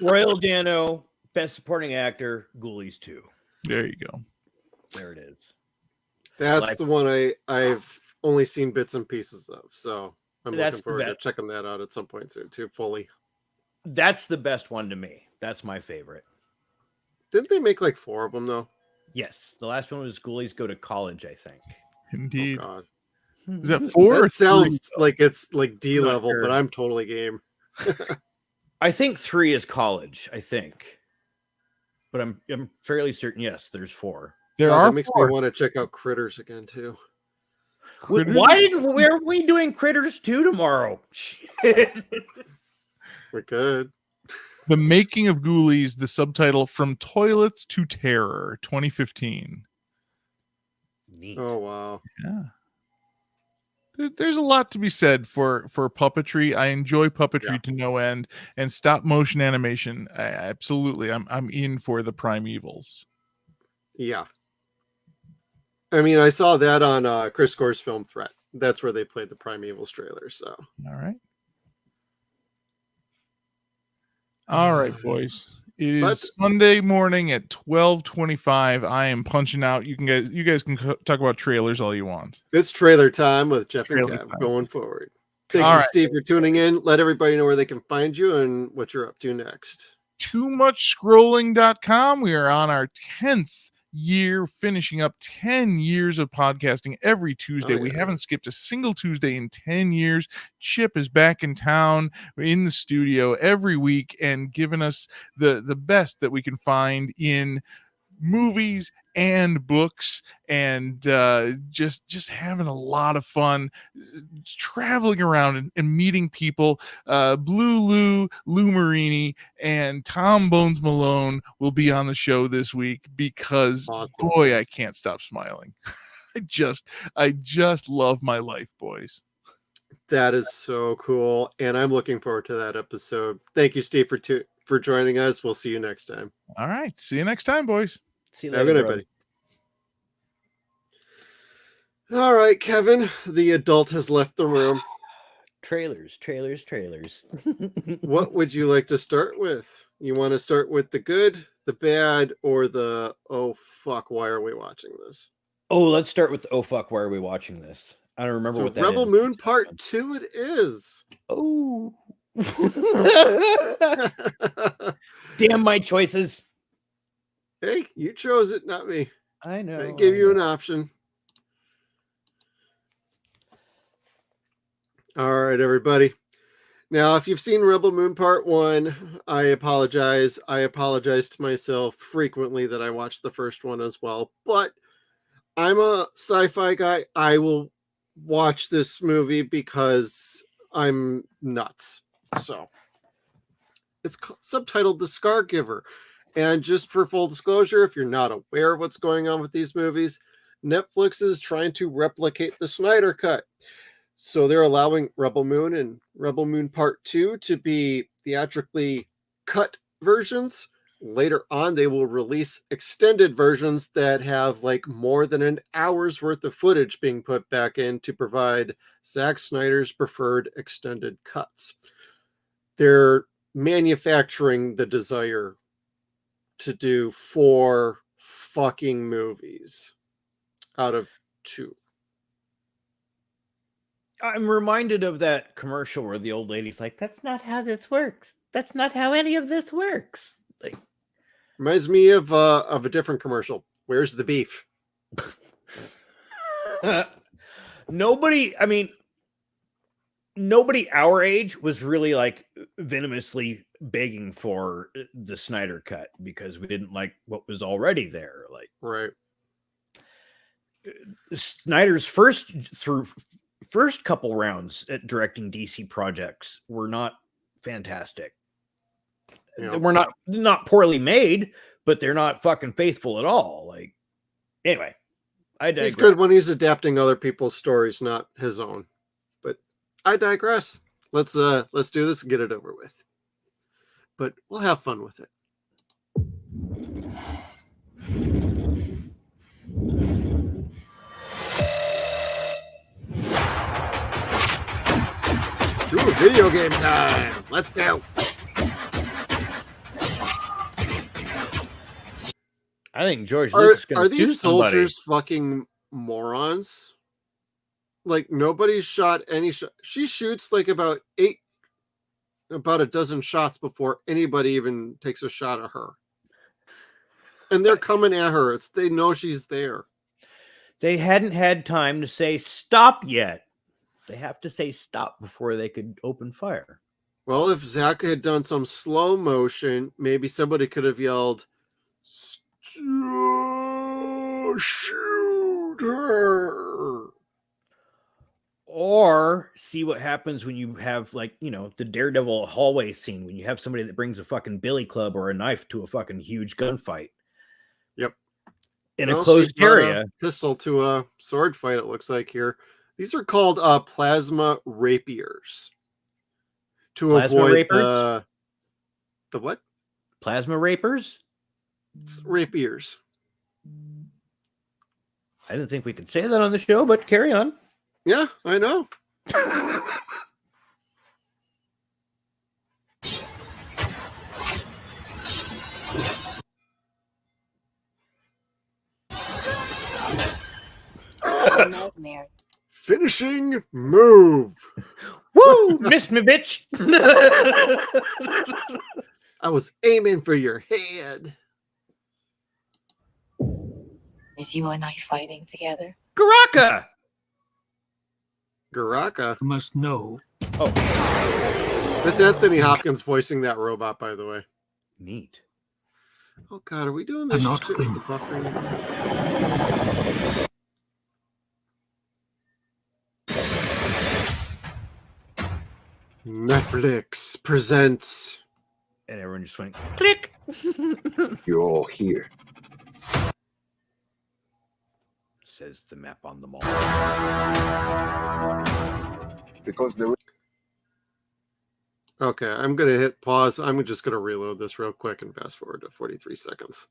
Royal Dano, Best Supporting Actor, Ghoulies 2. There you go. There it is. That's the one I've only seen bits and pieces of. So I'm looking forward to checking that out at some point soon, too, fully. That's the best one to me. That's my favorite. Didn't they make like 4 of them, though? Yes. The last one was Ghoulies Go to College, I think. Indeed. Oh, God. Is that 4 or 3? Sounds like it's like D level, sure. But I'm totally game. I think 3 is college, I think. But I'm fairly certain, yes, there's 4. That makes me want to check out Critters again, too. Critters? Where are we doing Critters 2 tomorrow? Shit. We could. The Making of Ghoulies, the subtitle From Toilets to Terror, 2015. Neat. Oh, wow. Yeah. there's a lot to be said for puppetry. I enjoy puppetry Yeah. to no end, and stop motion animation. Absolutely, I'm in for the primevals. Yeah. I mean, I saw that on Chris Gore's Film Threat. That's where they played the Primevals trailer. So, all right, boys. It But- is Sunday morning at 12:25. I am punching out. You guys can talk about trailers all you want. it's trailer time with Jeff and Trailer Kev time. going forward. Thank All you, right. Steve, for tuning in. Let everybody know where they can find you and what you're up to next. TooMuchScrolling.com. We are on our 10th year, finishing up 10 years of podcasting every Tuesday. We haven't skipped a single Tuesday in 10 years. Chip is back in town, in the studio every week, and giving us the best that we can find in movies and books, and just having a lot of fun traveling around and meeting people. Lou Marini and Tom Bones Malone will be on the show this week because Awesome. boy, I can't stop smiling. I just love my life, boys. That is so cool, and I'm looking forward to that episode. Thank you, Steve, for joining us. We'll see you next time. All right, see you next time, boys. See you Have a later, good night, buddy. All right, Kevin, the adult has left the room. Trailers. What would you like to start with? You want to start with the good, the bad, or the oh fuck, why are we watching this? Oh, let's start with oh fuck, why are we watching this? I don't remember So what that Rebel is. Moon Part 2 it is. Oh. Damn my choices. Hey, you chose it, not me. I know. I gave you an option. All right, everybody. Now, if you've seen Rebel Moon Part 1, I apologize. I apologize to myself frequently that I watched the first one as well. But I'm a sci-fi guy. I will watch this movie because I'm nuts. So, it's subtitled The Scar Giver. And just for full disclosure, if you're not aware of what's going on with these movies, Netflix is trying to replicate the Snyder Cut. So they're allowing Rebel Moon and Rebel Moon Part 2 to be theatrically cut versions. Later on, they will release extended versions that have like more than an hour's worth of footage being put back in to provide Zack Snyder's preferred extended cuts. They're manufacturing the desire to do 4 fucking movies out of 2. I'm reminded of that commercial where the old lady's like, that's not how this works. That's not how any of this works. Like, reminds me of a different commercial. Where's the beef? Nobody our age was really like venomously begging for the Snyder Cut because we didn't like what was already there. Like, Right. Snyder's first couple rounds at directing DC projects were not fantastic. Yeah. We're not poorly made, but they're not fucking faithful at all. Like, anyway, I digress. He's good when he's adapting other people's stories, not his own. But I digress. Let's do this and get it over with. But we'll have fun with it. Ooh, video game time. Let's go. I think George Lucas is going Are to these choose somebody. soldiers fucking morons? Like nobody's shot any shot. She shoots like about a dozen shots before anybody even takes a shot at her. And they're coming at her. They know she's there. They hadn't had time to say stop yet. They have to say stop before they could open fire. Well, if Zach had done some slow motion, maybe somebody could have yelled, shoot her. Or see what happens when you have, like, you know, the Daredevil hallway scene when you have somebody that brings a fucking billy club or a knife to a fucking huge gunfight. Yep. In a closed area. Pistol to a sword fight, it looks like here. These are called plasma rapiers to Plasma avoid rapers? the what? Plasma rapers? It's rapiers. I didn't think we could say that on the show, but carry on. Yeah, I know. Nightmare. Finishing move. Woo! Missed me, bitch. I was aiming for your head. Is you and I fighting together? Garaka! Garaka. You must know. Oh, That's Anthony Hopkins voicing that robot, by the way. neat. Oh God, are we doing I'm this not shit with going the buffering? Netflix presents. And everyone just went click. You're all here. Says the map on the mall. Because there Okay, I'm gonna hit pause. I'm just gonna reload this real quick and fast forward to 43 seconds.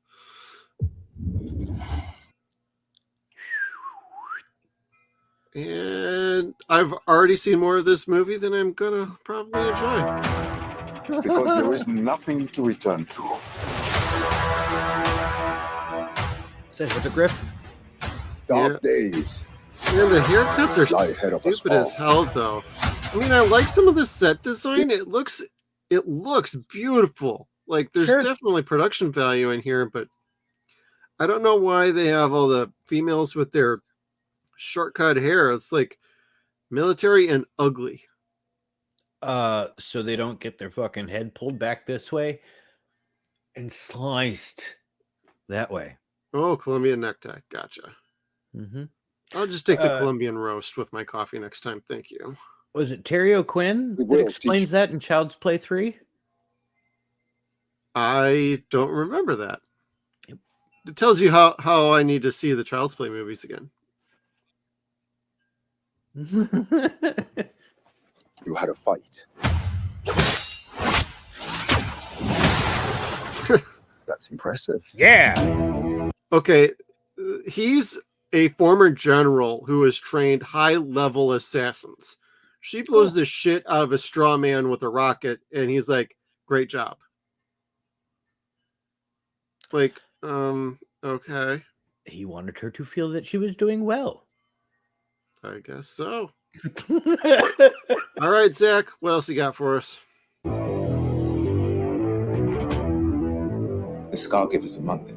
And I've already seen more of this movie than I'm gonna probably enjoy. because there is nothing to return to. Says Hippogriff. Dark days And the haircuts are lie ahead of us stupid as all. hell, though. I mean, I like some of the set design. It looks beautiful. Like there's Sure. definitely production value in here, but I don't know why they have all the females with their short-cut hair. It's like military and ugly. So they don't get their fucking head pulled back this way and sliced that way. Oh, Colombian necktie. Gotcha. Mm-hmm. I'll just take the Colombian roast with my coffee next time. Thank you. Was it Terry O'Quinn We that will teach explains you. that in Child's Play 3? I don't remember that. It tells you how I need to see the Child's Play movies again. You had a fight. That's impressive. Yeah. Okay, he's a former general who has trained high-level assassins. She blows the shit out of a straw man with a rocket, and he's like, "Great job." Like, okay, He wanted her to feel that she was doing well. I guess so. All right, Zach, what else you got for us? The Scar gives us a month.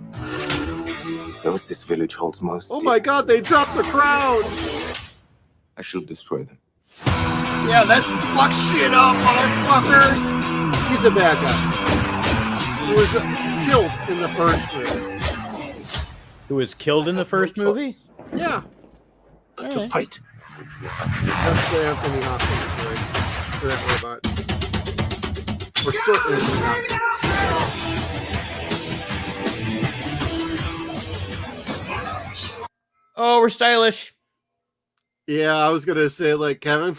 Those this village holds most. Oh my God, they dropped the crown! I shall destroy them. Yeah, let's fuck shit up, motherfuckers! He's a bad guy. He was killed in the first movie. Who was killed in the first movie? Yeah, But to fight. that's the Anthony Hopkins voice for that robot. Or Sir Anthony Hopkins. Oh, we're stylish. Yeah, I was gonna say, like, Kevin,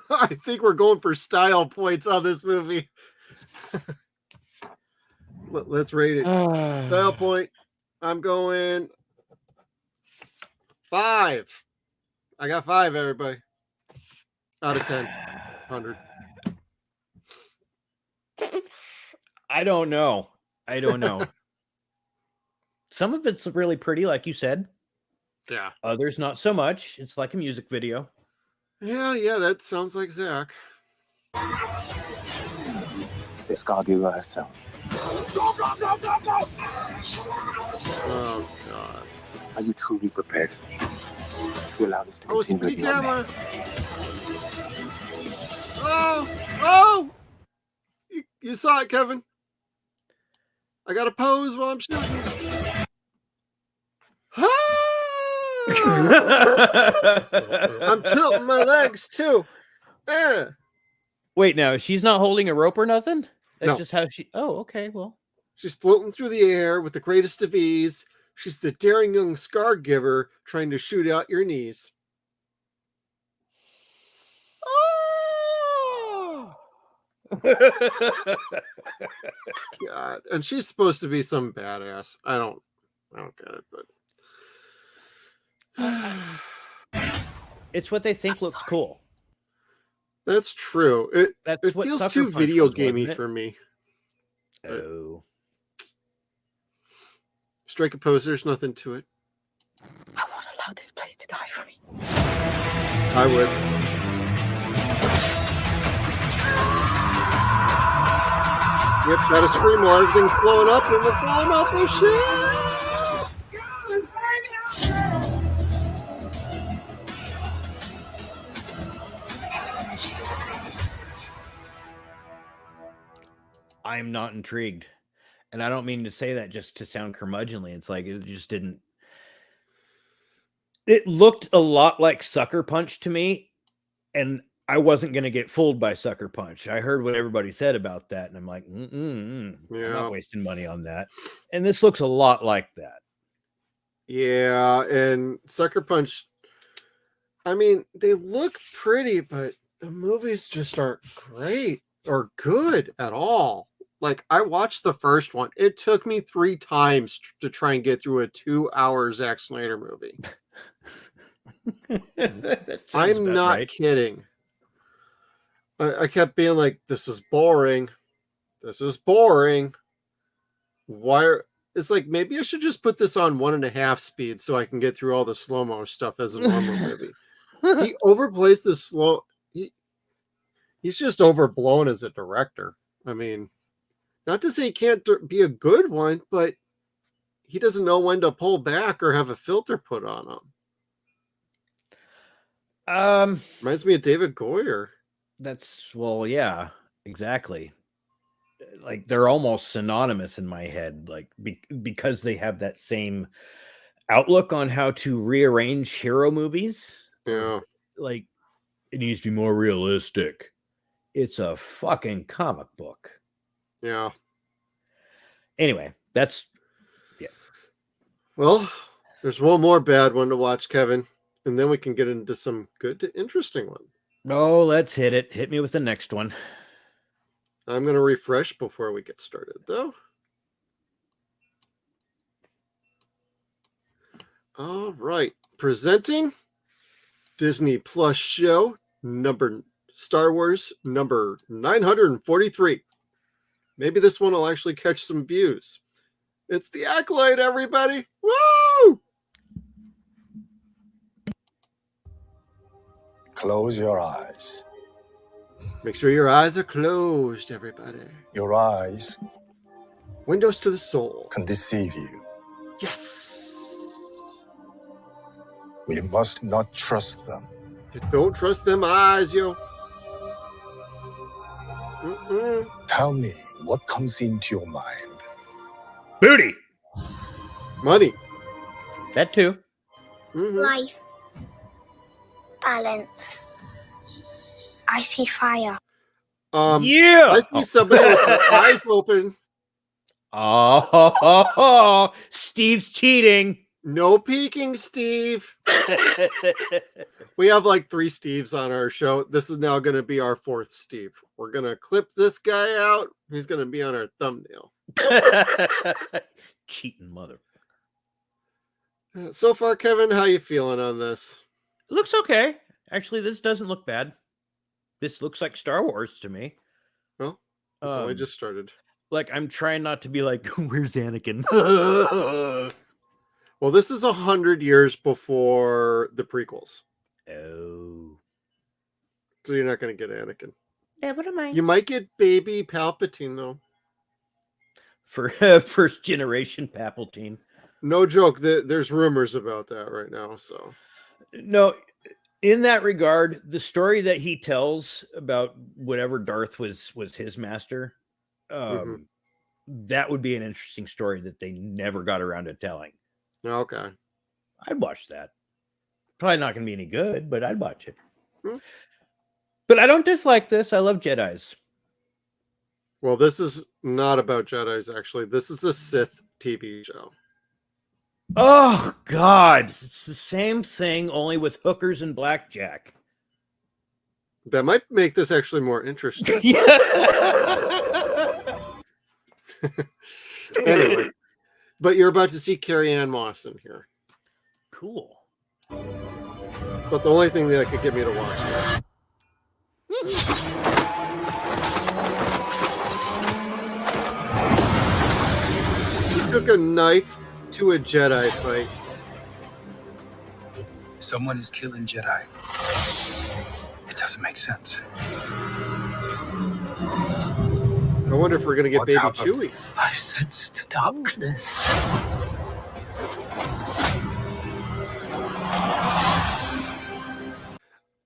I think we're going for style points on this movie. Let's rate it. Style point. I'm going 5. I got 5, everybody. Out of 10. 100. I don't know. Some of it's really pretty, like you said. Yeah. Others not so much. It's like a music video. Yeah, that sounds like Zach. The Scar gave her herself. Oh, God. Are you truly prepared to allow this to Oh, continue? speed camera. Oh! You saw it, Kevin. I got to pose while I'm shooting. I'm tilting my legs too. Wait, now she's not holding a rope or nothing? That's No. just how she. Oh, okay. Well, She's floating through the air with the greatest of ease. She's the daring young scar giver trying to shoot out your knees. God. And she's supposed to be some badass. I don't get it, but It's what they think looks cool. that's true. It That's what feels Sucker too Punch video was, wasn't gamey it? for me. Oh. Strike a pose, there's nothing to it. I won't allow this place to die for me. I would. Yep, gotta scream while everything's blowing up and we're falling off the shit. I'm not intrigued. And I don't mean to say that just to sound curmudgeonly. It's like it just didn't. It looked a lot like Sucker Punch to me, and I wasn't going to get fooled by Sucker Punch. I heard what everybody said about that, and I'm like, I'm not wasting money on that. And this looks a lot like that. Yeah, and Sucker Punch, I mean, they look pretty, but the movies just aren't great or good at all. Like, I watched the first one. It took me 3 times to try and get through a 2-hour Zack Snyder movie. I'm not kidding. I kept being like, this is boring. This is boring. Why? It's like, maybe I should just put this on 1.5 speed so I can get through all the slow-mo stuff as a normal movie. He overplays the slow. He's just overblown as a director. I mean, not to say he can't be a good one, but he doesn't know when to pull back or have a filter put on him. Reminds me of David Goyer. Well, yeah, exactly. Like they're almost synonymous in my head, like because they have that same outlook on how to rearrange hero movies. Yeah, like it needs to be more realistic. It's a fucking comic book. Yeah. Anyway, that's Well, there's one more bad one to watch, Kevin, and then we can get into some good to interesting one. Oh, let's hit it. Hit me with the next one. I'm going to refresh before we get started, though. All right. Presenting Disney Plus show Star Wars number 943. Maybe this one will actually catch some views. It's The Acolyte, everybody. Woo! Close your eyes. Make sure your eyes are closed, everybody. Your eyes Windows to the soul. can deceive you. Yes. We must not trust them. You don't trust them eyes, yo. Mm-mm. Tell me what comes into your mind. Booty. Money. That too. Mhm. Life. Balance. I see fire. Yeah. I see somebody with their eyes open. Oh, Steve's cheating. No peeking, Steve. We have like 3 Steves on our show. This is now going to be our 4th Steve. We're going to clip this guy out. He's going to be on our thumbnail. Cheating mother. So far, Kevin, how you feeling on this? It looks okay. Actually, this doesn't look bad. This looks like Star Wars to me. Well, that's only just started. Like, I'm trying not to be like, where's Anakin? Well, this is 100 years before the prequels. Oh. So you're not going to get Anakin. Never mind. You might get baby Palpatine, though. For first generation Palpatine. No joke. There's rumors about that right now. So No, in that regard, the story that he tells about whatever Darth was his master, that would be an interesting story that they never got around to telling. Okay. I'd watch that. Probably not going to be any good, but I'd watch it. Hmm. But I don't dislike this. I love Jedis. Well, this is not about Jedis, actually. This is a Sith TV show. Oh, God. It's the same thing, only with hookers and blackjack. That might make this actually more interesting. Anyway, but you're about to see Carrie Ann Moss in here. Cool. But the only thing that could get me to watch that. He took a knife to a Jedi fight. Someone is killing Jedi. It doesn't make sense. I wonder if we're going to get What Baby happened? Chewie. I sensed darkness.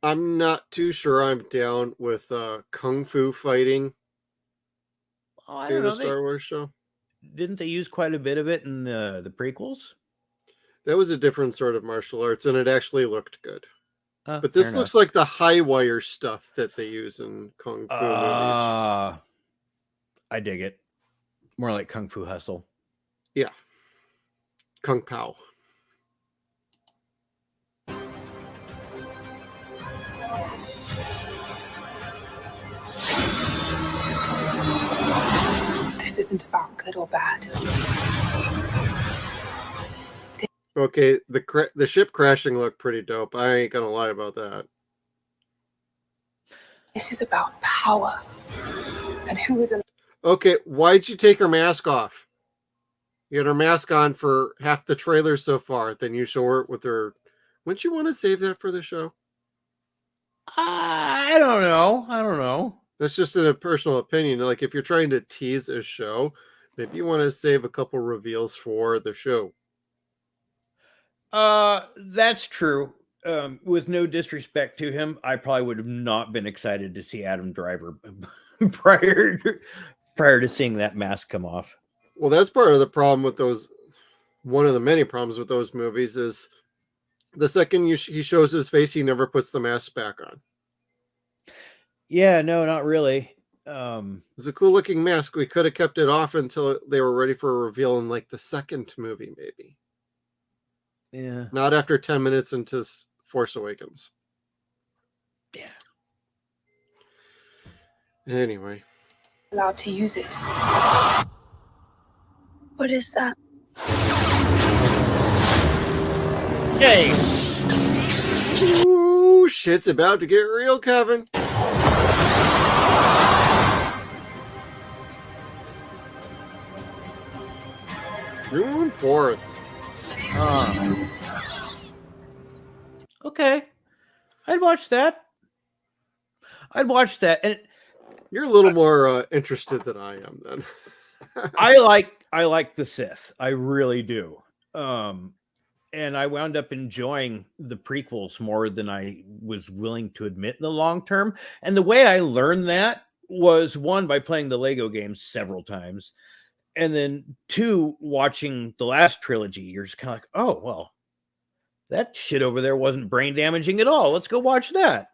I'm not too sure I'm down with kung fu fighting Oh, I in don't a know. Star Wars show. Didn't they use quite a bit of it in the prequels? That was a different sort of martial arts, and it actually looked good. But Fair this enough. looks like the high wire stuff that they use in kung fu movies. I dig it. More like Kung Fu Hustle. Yeah. Kung Pao. This isn't about good or bad. Okay, the ship crashing looked pretty dope. I ain't gonna lie about that. This is about power. And who is Okay, why'd you take her mask off? You had her mask on for half the trailer so far. Then you show her with her. Wouldn't you want to save that for the show? I don't know. That's just a personal opinion. Like if you're trying to tease a show, maybe you want to save a couple reveals for the show. That's true. With no disrespect to him, I probably would have not been excited to see Adam Driver prior to seeing that mask come off. Well, that's part of the problem with those. One of the many problems with those movies is the second he shows his face, he never puts the mask back on. Yeah, no, not really. It's a cool looking mask. We could have kept it off until they were ready for a reveal in like the second movie, maybe. Yeah. Not after 10 minutes into Force Awakens. Yeah. Anyway. allowed to use it? What is that? Hey. Ooh, shit's about to get real, Kevin. June 4th. Okay. I'd watch that. And You're a little more interested than I am then. I like the Sith. I really do. And I wound up enjoying the prequels more than I was willing to admit in the long term. And the way I learned that was, one, by playing the Lego games several times. And then two, watching the last trilogy. You're just kind of like, oh, well, that shit over there wasn't brain damaging at all. Let's go watch that.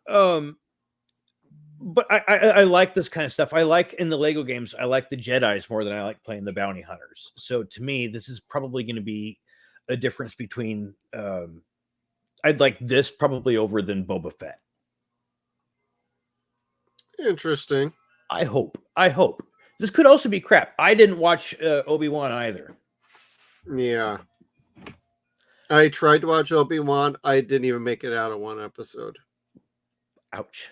But I like this kind of stuff. I like in the Lego games, I like the Jedis more than I like playing the bounty hunters. So to me, this is probably going to be a difference between I'd like this probably over than Boba Fett. Interesting. I hope. This could also be crap. I didn't watch Obi-Wan either. Yeah. I tried to watch Obi-Wan. I didn't even make it out of one episode. Ouch.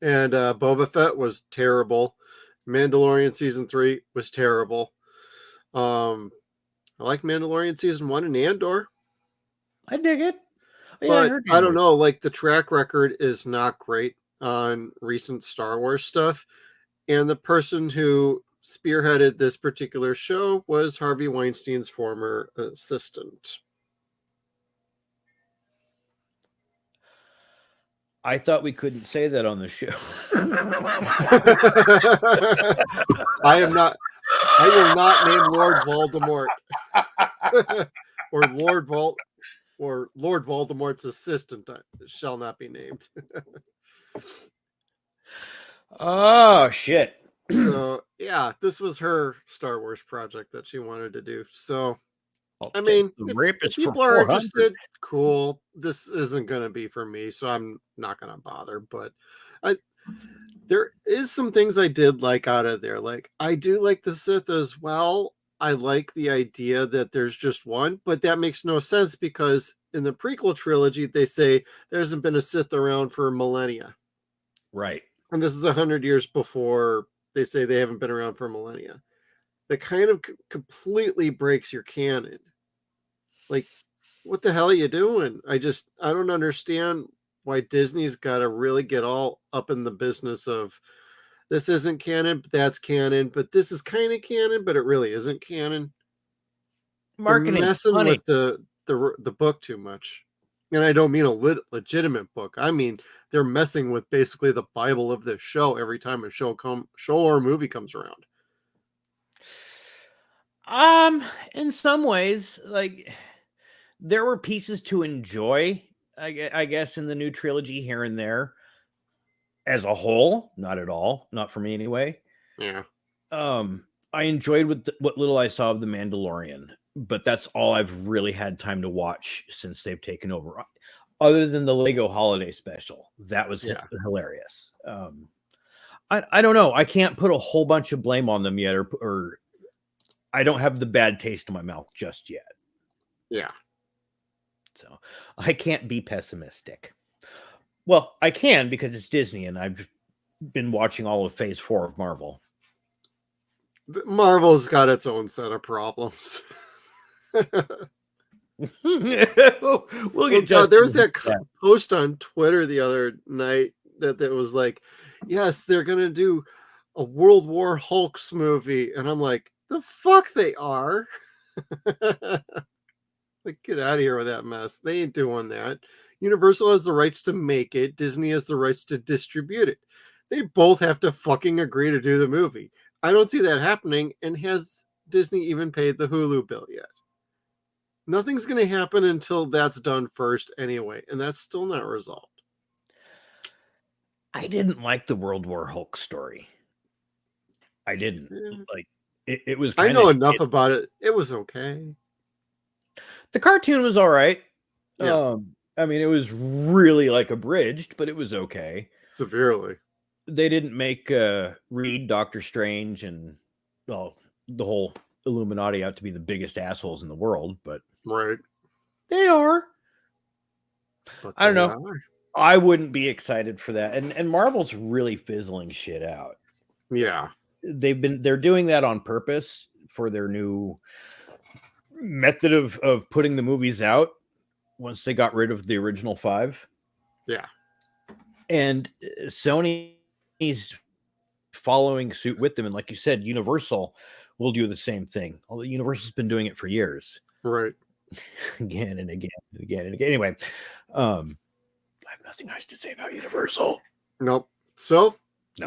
And Boba Fett was terrible. Mandalorian season 3 was terrible. I like Mandalorian season 1 and Andor. I dig it. But I don't know, like the track record is not great on recent Star Wars stuff. And the person who spearheaded this particular show was Harvey Weinstein's former assistant. I thought we couldn't say that on the show. I will not name Lord Voldemort or Lord Voldemort's assistant shall not be named. Oh shit. So yeah, this was her Star Wars project that she wanted to do. So I'll I take mean, the if rapist for people are 400. interested, cool. This isn't going to be for me, so I'm not going to bother. But I, there is some things I did like out of there. Like, I do like the Sith as well. I like the idea that there's just one, but that makes no sense because in the prequel trilogy, they say there hasn't been a Sith around for millennia. Right. And this is 100 years before they say they haven't been around for millennia. That kind of completely breaks your canon. Like, what the hell are you doing? I don't understand why Disney's got to really get all up in the business of this isn't canon, but that's canon, but this is kind of canon, but it really isn't canon. They're Marketing's messing funny. with the book too much. And I don't mean a legitimate book. I mean, they're messing with basically the Bible of the show every time a show or movie comes around. In some ways, like there were pieces to enjoy, I guess, in the new trilogy here and there. As a whole, not at all, not for me anyway. Yeah. I enjoyed what little I saw of The Mandalorian, but that's all I've really had time to watch since they've taken over. Other than the Lego Holiday Special, that was hilarious. I don't know. I can't put a whole bunch of blame on them yet, or I don't have the bad taste in my mouth just yet. Yeah. So I can't be pessimistic. Well, I can because it's Disney and I've been watching all of Phase 4 of Marvel. Marvel's got its own set of problems. We'll get there was that post on Twitter the other night that was like, yes, they're going to do a World War Hulks movie. And I'm like, the fuck they are. Like, get out of here with that mess. They ain't doing that. Universal has the rights to make it. Disney has the rights to distribute it. They both have to fucking agree to do the movie. I don't see that happening. And has Disney even paid the Hulu bill yet? Nothing's going to happen until that's done first anyway. And that's still not resolved. I didn't like the World War Hulk story. I didn't. Yeah. Like it was. I know enough about it. It was okay. The cartoon was all right. Yeah. I mean, it was really like abridged, but it was okay. Severely. They didn't make Reed, Doctor Strange, and the whole Illuminati out to be the biggest assholes in the world, but right, they are. But I don't know. I wouldn't be excited for that. And Marvel's really fizzling shit out. Yeah. They're doing that on purpose for their new method of putting the movies out once they got rid of the original 5. Yeah. And Sony's following suit with them. And like you said, Universal will do the same thing. Although Universal's been doing it for years. Right. Again and again and again and again. Anyway, I have nothing nice to say about Universal. Nope. So No.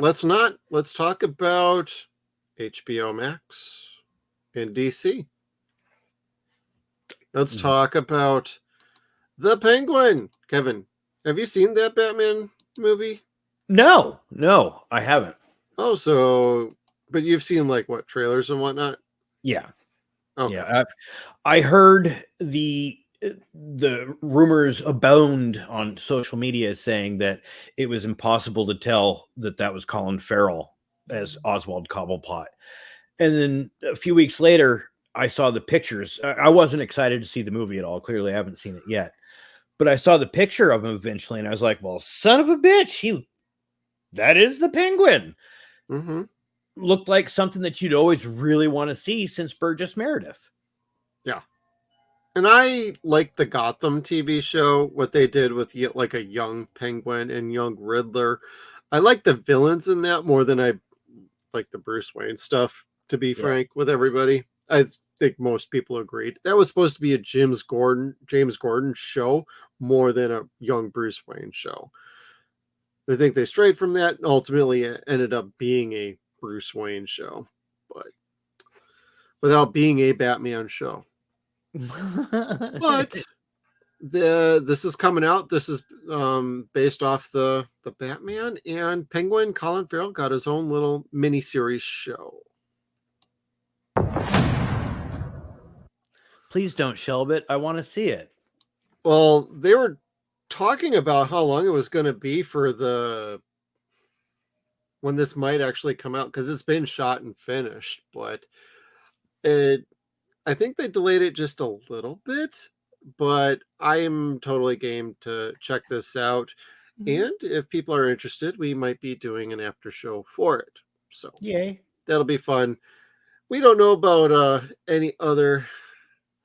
Let's talk about HBO Max and DC. Let's talk about The Penguin. Kevin, have you seen that Batman movie? No, I haven't. Oh, but you've seen like what, trailers and whatnot? Yeah. Okay. Yeah. I heard the rumors abound on social media saying that it was impossible to tell that was Colin Farrell as Oswald Cobblepot. And then a few weeks later, I saw the pictures. I wasn't excited to see the movie at all. Clearly, I haven't seen it yet. But I saw the picture of him eventually, and I was like, well, son of a bitch, that is the Penguin. Mm-hmm. Looked like something that you'd always really want to see since Burgess Meredith. Yeah. And I like the Gotham TV show, what they did with like a young Penguin and young Riddler. I like the villains in that more than I like the Bruce Wayne stuff, to be frank with everybody. I think most people agreed. That was supposed to be a James Gordon show more than a young Bruce Wayne show. I think they strayed from that and ultimately it ended up being a Bruce Wayne show, but without being a Batman show. But this is coming out. This is based off the Batman, and Penguin Colin Farrell got his own little miniseries show. Please don't shelve it. I want to see it. Well, they were talking about how long it was going to be for when this might actually come out, because it's been shot and finished, but I think they delayed it just a little bit, but I am totally game to check this out. Mhm. And if people are interested, we might be doing an after show for it. So Yay. that'll be fun. We don't know about any other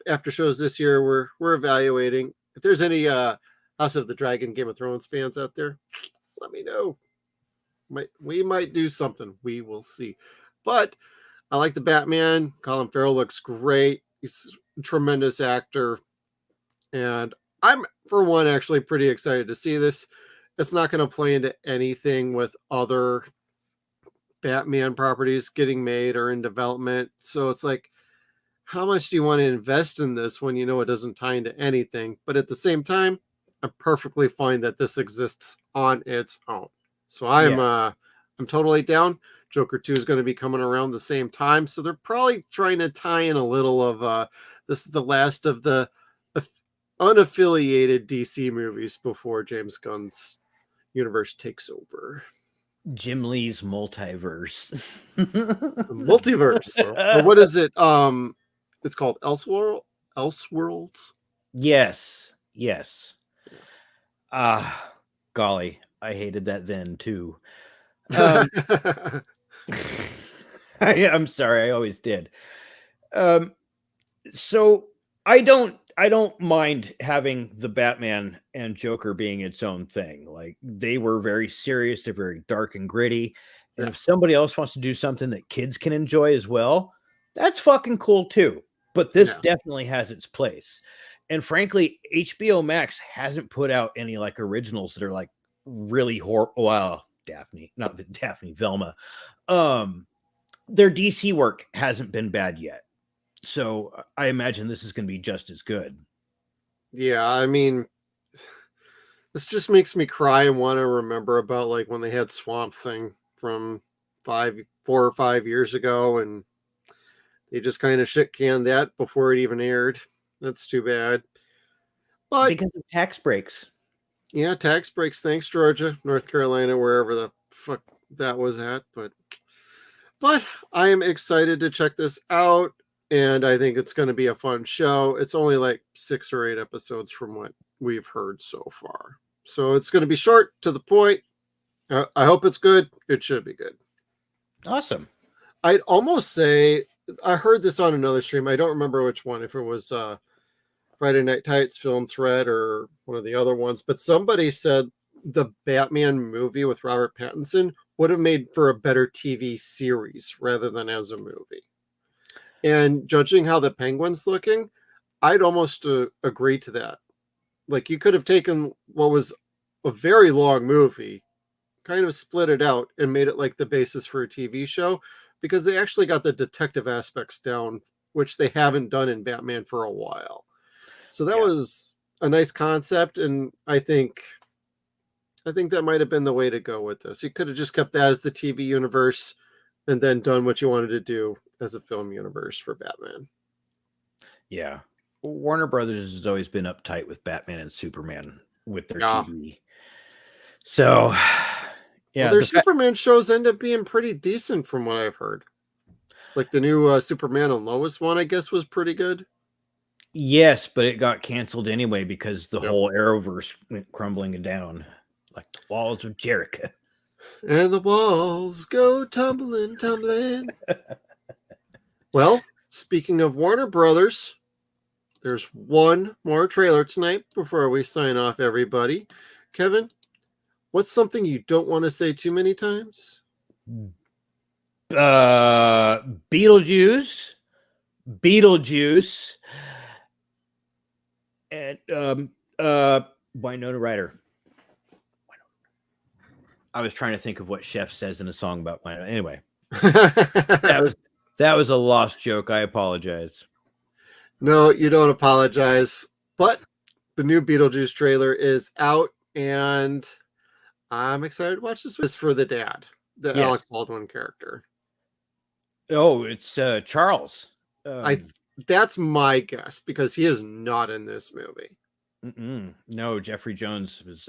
after shows this year. We're evaluating. If there's any House of the Dragon, Game of Thrones fans out there, let me know. We might do something. We will see. But I like the Batman. Colin Farrell looks great. He's a tremendous actor. And I'm, for one, actually pretty excited to see this. It's not going to play into anything with other Batman properties getting made or in development. So it's like, how much do you want to invest in this when you know it doesn't tie into anything? But at the same time, I'm perfectly fine that this exists on its own. So I'm totally down. Joker 2 is going to be coming around the same time. So they're probably trying to tie in a little of this is the last of the unaffiliated DC movies before James Gunn's universe takes over. Jim Lee's multiverse. Multiverse. Or what is it? It's called Elseworlds. Yes. Golly, I hated that then too. I'm sorry, I always did. So I don't mind having the Batman and Joker being its own thing. Like, they were very serious, they're very dark and gritty. And if somebody else wants to do something that kids can enjoy as well, that's fucking cool too. But this definitely has its place. And frankly, HBO Max hasn't put out any like originals that are like really Daphne, Velma. Their DC work hasn't been bad yet. So I imagine this is going to be just as good. Yeah, I mean, this just makes me cry and want to remember about like when they had Swamp Thing from 4 or 5 years ago, and they just kind of shit canned that before it even aired. That's too bad. But because of tax breaks. Yeah, tax breaks. Thanks, Georgia, North Carolina, wherever the fuck that was at. But I am excited to check this out, and I think it's going to be a fun show. It's only like 6 or 8 episodes from what we've heard so far. So it's going to be short, to the point. I hope it's good. It should be good. Awesome. I'd almost say, I heard this on another stream. I don't remember which one, if it was Friday Night Tights, Film Thread, or one of the other ones, but somebody said the Batman movie with Robert Pattinson would have made for a better TV series rather than as a movie. And judging how the Penguin's looking, I'd almost agree to that. Like, you could have taken what was a very long movie, kind of split it out, and made it like the basis for a TV show, because they actually got the detective aspects down, which they haven't done in Batman for a while. So that was a nice concept, and I think that might have been the way to go with this. You could have just kept that as the TV universe and then done what you wanted to do as a film universe for Batman. Yeah. Warner Brothers has always been uptight with Batman and Superman with their TV. So, well, their Superman shows end up being pretty decent from what I've heard. Like the new Superman and Lois one, I guess, was pretty good. Yes, but it got canceled anyway because the whole Arrowverse went crumbling down like the walls of Jericho. And the walls go tumbling, tumbling. Well, speaking of Warner Brothers, there's one more trailer tonight before we sign off, everybody. Kevin, what's something you don't want to say too many times? Beetlejuice. And Winona Ryder. I was trying to think of what Chef says in a song about Winona. Anyway, that was a lost joke. I apologize. No, you don't apologize. But the new Beetlejuice trailer is out, and I'm excited to watch this. This for the dad, the Alec Baldwin character. Oh, it's Charles. That's my guess because he is not in this movie. No, Jeffrey Jones was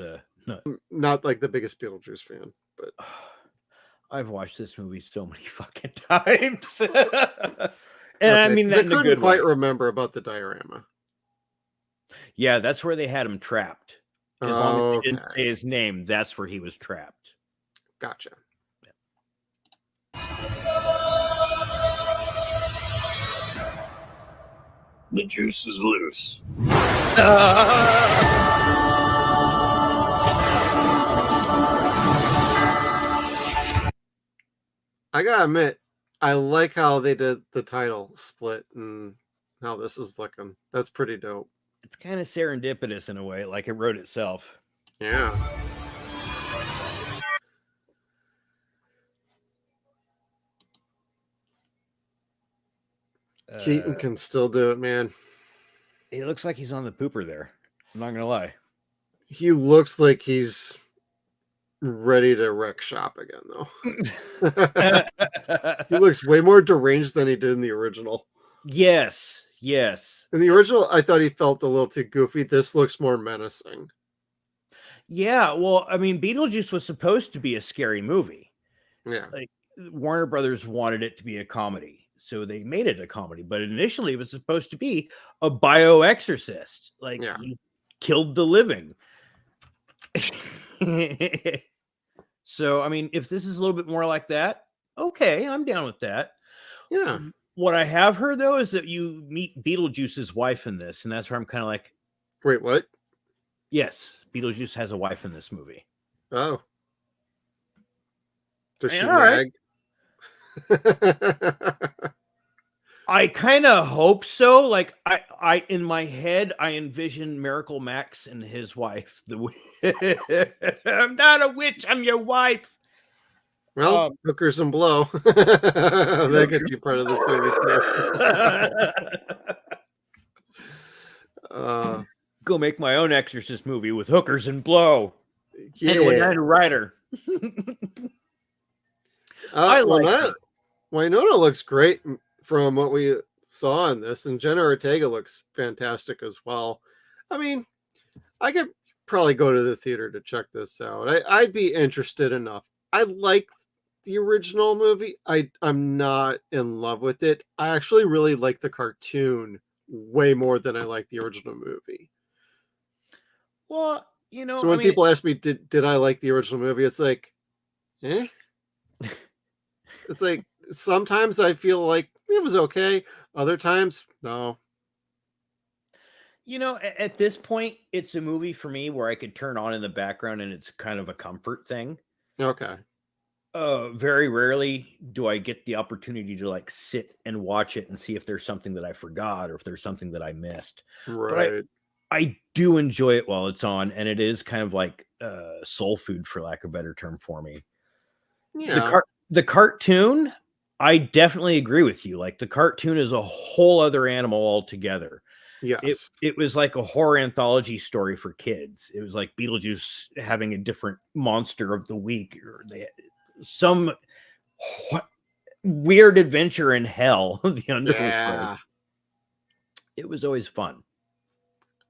Not like the biggest Beetlejuice fan, but I've watched this movie so many fucking times. And I okay, mean 'cause that I in a couldn't good quite way. remember about the diorama. Yeah, that's where they had him trapped. As long as they didn't say Okay, his name, that's where he was trapped. gotcha. The juice is loose. I gotta admit, I like how they did the title split and how this is looking. That's pretty dope. It's kind of serendipitous in a way, like it wrote itself. Yeah. Keaton can still do it, man. He looks like he's on the pooper there. I'm not gonna lie. He looks like he's ready to wreck shop again, though. He looks way more deranged than he did in the original. Yes. In the original, I thought he felt a little too goofy. This looks more menacing. Yeah, well, I mean, Beetlejuice was supposed to be a scary movie. Yeah. Like Warner Brothers wanted it to be a comedy, so they made it a comedy. But initially, it was supposed to be a bioexorcist. Like he killed the living. So, I mean, if this is a little bit more like that, okay, I'm down with that. Yeah. What I have heard though is that you meet Beetlejuice's wife in this, and that's where I'm kind of like, wait, what? Yes, Beetlejuice has a wife in this movie. Oh. Does she All nag? I kind of hope so. Like I in my head, I envision Miracle Max and his wife. I'm not a witch. I'm your wife. Well, hookers and blow. That could be part of this movie too. Go make my own Exorcist movie with hookers and blow. Yeah. And Winona Ryder. I like that. Winona looks great from what we saw in this, and Jenna Ortega looks fantastic as well. I mean, I could probably go to the theater to check this out. I'd be interested enough. I like the original movie. I'm not in love with it. I actually really like the cartoon way more than I like the original movie. Well, you know, so when people ask me, did I like the original movie? It's like, it's like sometimes I feel like it was okay. Other times, no. You know, at this point, it's a movie for me where I could turn on in the background and it's kind of a comfort thing. Okay. Very rarely do I get the opportunity to like sit and watch it and see if there's something that I forgot or if there's something that I missed. Right. But I do enjoy it while it's on, and it is kind of like soul food, for lack of a better term, for me. Yeah. The cartoon, I definitely agree with you. Like the cartoon is a whole other animal altogether. Yes. It was like a horror anthology story for kids. It was like Beetlejuice having a different monster of the week, or some weird adventure in hell. The Underworld. Yeah. It was always fun.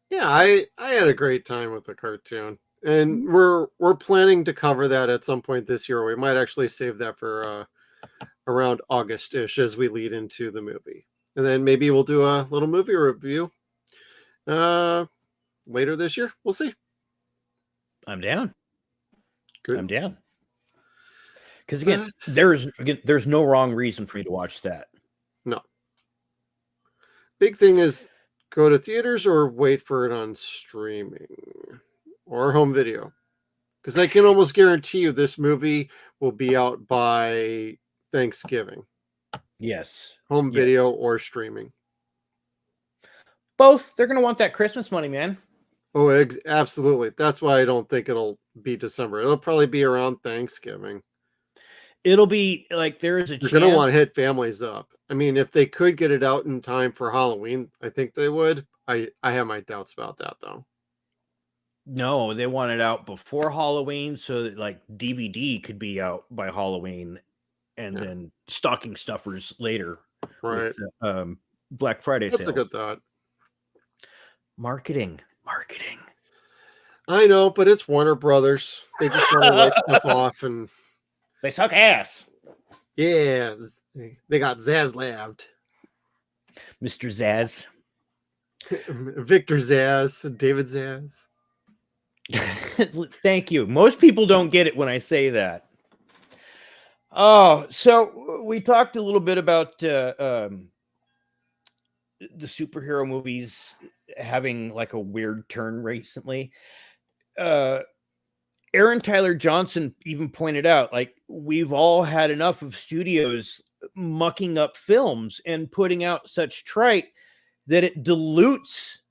Yeah, I had a great time with the cartoon. And we're planning to cover that at some point this year. We might actually save that for around August-ish as we lead into the movie. And then maybe we'll do a little movie review later this year. We'll see. I'm down. Good. I'm down. Because again, there's no wrong reason for me to watch that. No. Big thing is go to theaters or wait for it on streaming or home video. Because I can almost guarantee you this movie will be out by Thanksgiving. Yes. Home video or streaming. Both. They're going to want that Christmas money, man. Oh, absolutely. That's why I don't think it'll be December. It'll probably be around Thanksgiving. It'll be like there is a chance. They're going to want to hit families up. I mean, if they could get it out in time for Halloween, I think they would. I have my doubts about that, though. No, they want it out before Halloween so that like DVD could be out by Halloween and then stocking stuffers later. Right. With, Black Friday That's sales. a good thought. Marketing. I know, but it's Warner Brothers. They just want to write stuff off, and They suck ass. yeah, they got Zaslabbed. Mr. Zaz. Victor Zaz, David Zaz. Thank you. Most people don't get it when I say that. Oh, so we talked a little bit about the superhero movies having like a weird turn recently. Aaron Tyler Johnson even pointed out, like, we've all had enough of studios mucking up films and putting out such trite that it dilutes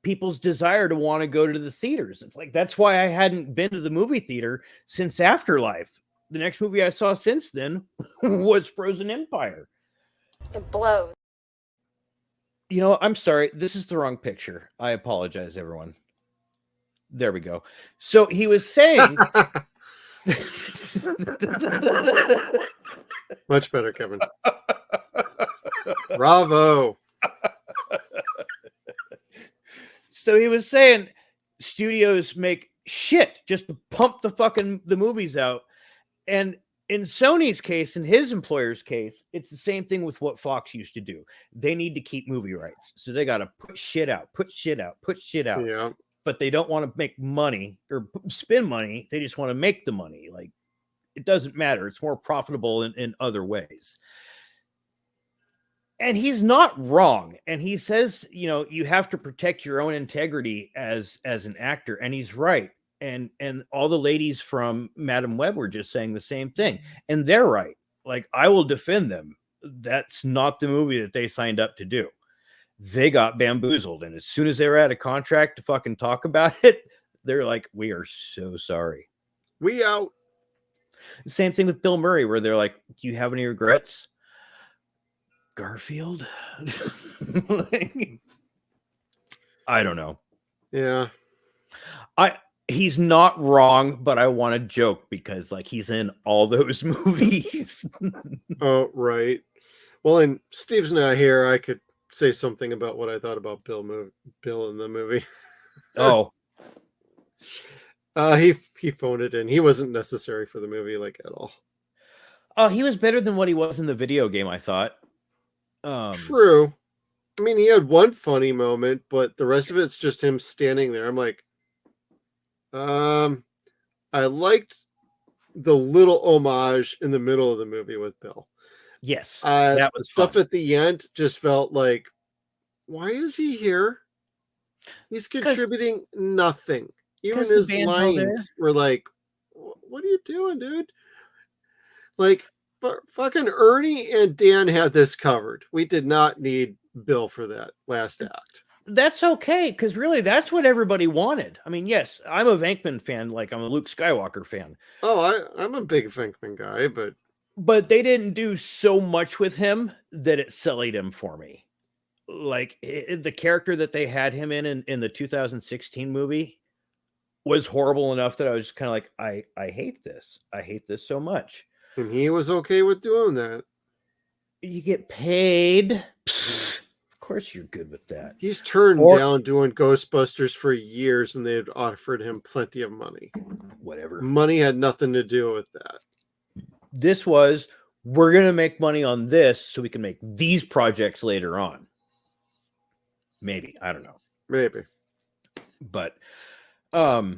people's desire to want to go to the theaters. It's like, that's why I hadn't been to the movie theater since Afterlife. The next movie I saw since then was Frozen Empire. It blows. You know, I'm sorry. This is the wrong picture. I apologize, everyone. There we go. So he was saying... Much better, Kevin. Bravo. So he was saying studios make shit just to pump the movies out. And in Sony's case, in his employer's case, it's the same thing with what Fox used to do. They need to keep movie rights. So they got to put shit out. Yeah. But they don't want to make money or spend money. They just want to make the money. Like, it doesn't matter. It's more profitable in other ways. And he's not wrong. And he says, you know, you have to protect your own integrity as an actor. And he's right. And all the ladies from Madam Web were just saying the same thing. And they're right. Like, I will defend them. That's not the movie that they signed up to do. They got bamboozled. And as soon as they were out of contract to fucking talk about it, they're like, we are so sorry. We out. Same thing with Bill Murray, where they're like, do you have any regrets? Garfield? Like, I don't know. Yeah. He's not wrong, but I want to joke because, like, he's in all those movies. Oh, right. Well, and Steve's not here. I could say something about what I thought about Bill in the movie. Oh. He phoned it in. He wasn't necessary for the movie, like, at all. He was better than what he was in the video game, I thought. True. I mean, he had one funny moment, but the rest of it's just him standing there. I'm like, I liked the little homage in the middle of the movie with Bill. Yes. That was the stuff fun. at the end just felt like, why is he here? He's contributing nothing. Even his lines were like, what are you doing, dude? Like, fucking Ernie and Dan had this covered. We did not need Bill for that last act. That's okay, because really, that's what everybody wanted. I mean, yes, I'm a Venkman fan, like I'm a Luke Skywalker fan. Oh, I'm a big Venkman guy, but they didn't do so much with him that it sullied him for me. Like, the character that they had him in the 2016 movie was horrible enough that I was kind of like, I hate this. I hate this so much. And he was okay with doing that. You get paid. Psst. Of course you're good with that. He's turned down doing Ghostbusters for years, and they had offered him plenty of money. Whatever. Money had nothing to do with that. This was, we're going to make money on this so we can make these projects later on. Maybe. I don't know. Maybe. But I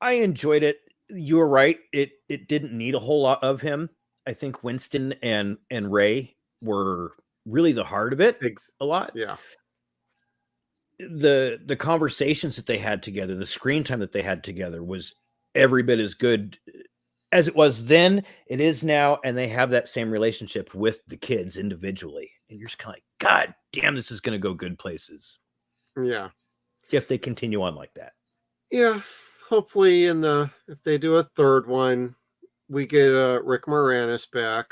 enjoyed it. You were right. It didn't need a whole lot of him. I think Winston and Ray were really the heart of it. A lot. Yeah. The conversations that they had together, the screen time that they had together was every bit as good as it was then, it is now, and they have that same relationship with the kids individually. And you're just kind of like, God damn, this is going to go good places. Yeah. If they continue on like that. Yeah. Hopefully if they do a third one, we get Rick Moranis back.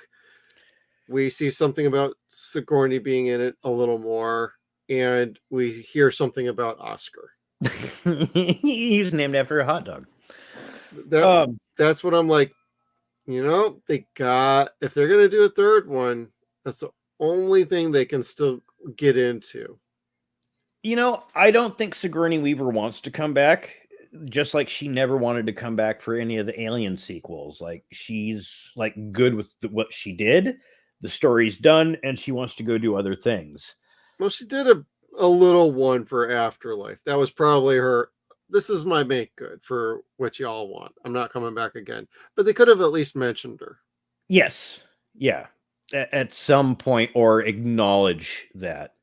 We see something about Sigourney being in it a little more, and we hear something about Oscar. He was named after a hot dog. That's what I'm like, if they're going to do a third one, that's the only thing they can still get into. You know, I don't think Sigourney Weaver wants to come back, just like she never wanted to come back for any of the Alien sequels. Like, she's like good with what she did. The story's done, and she wants to go do other things. Well, she did a little one for Afterlife. That was probably her. This is my make good for what y'all want. I'm not coming back again. But they could have at least mentioned her. Yes. Yeah. At some point, or acknowledge that.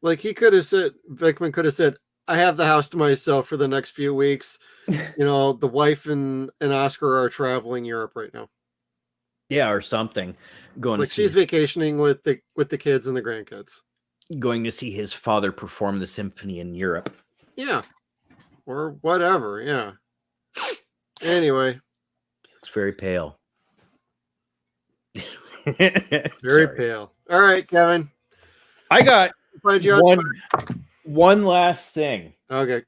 Like Vickman could have said, I have the house to myself for the next few weeks. The wife and Oscar are traveling Europe right now. Yeah, or something. Like she's vacationing with the kids and the grandkids. Going to see his father perform the symphony in Europe. Yeah. Or whatever, yeah. Anyway. Looks very pale. Very pale. All right, Kevin. I got one last thing. Okay.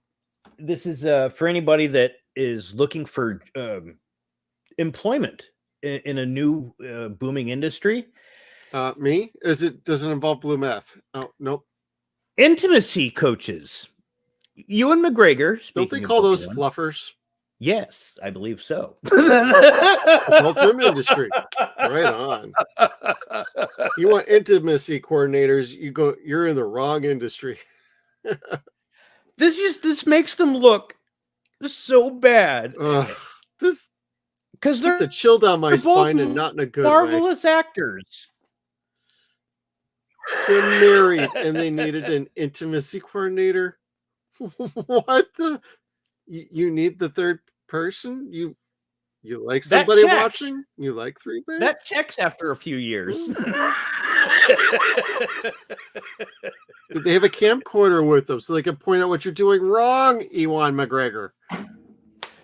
This is for anybody that is looking for employment in a new booming industry. Me? Does it involve blue meth? Oh, nope. Intimacy coaches. Ewan McGregor. Don't they call those fluffers? Yes, I believe so. Both film industry. Right on. You want intimacy coordinators, you're in the wrong industry. This makes them look so bad. Because it's a chill down my spine and not in a good marvelous way. Actors. They're married and they needed an intimacy coordinator. What the? You need the third person? You like somebody watching? You like three ways? That checks after a few years. Did they have a camcorder with them so they can point out what you're doing wrong, Ewan McGregor?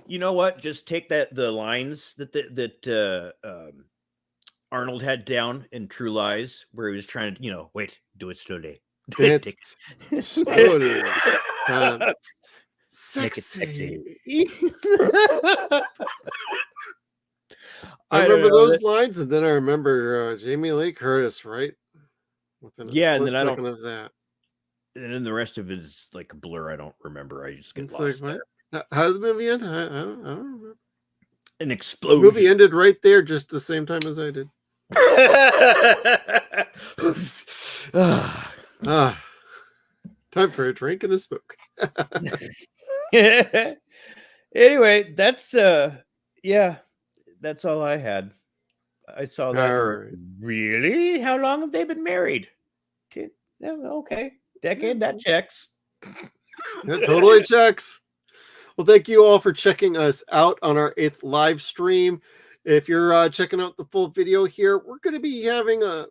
You know what? Just take the lines that Arnold had down in True Lies, where he was trying to, wait, do it slowly. Dance slowly. Sexy. I remember those lines, and then I remember Jamie Lee Curtis, right? Yeah, and then I don't of that. And then the rest of it is like a blur. I don't remember. I just get lost like, there. How did the movie end? I don't remember. An explosion. The movie ended right there, just the same time as I did. Time for a drink and a smoke. Anyway, that's that's all I had. I saw that. Right. Really? How long have they been married? Okay, decade. That checks. That totally checks. Well, thank you all for checking us out on our 8th live stream. If you're checking out the full video here, we're going to be having a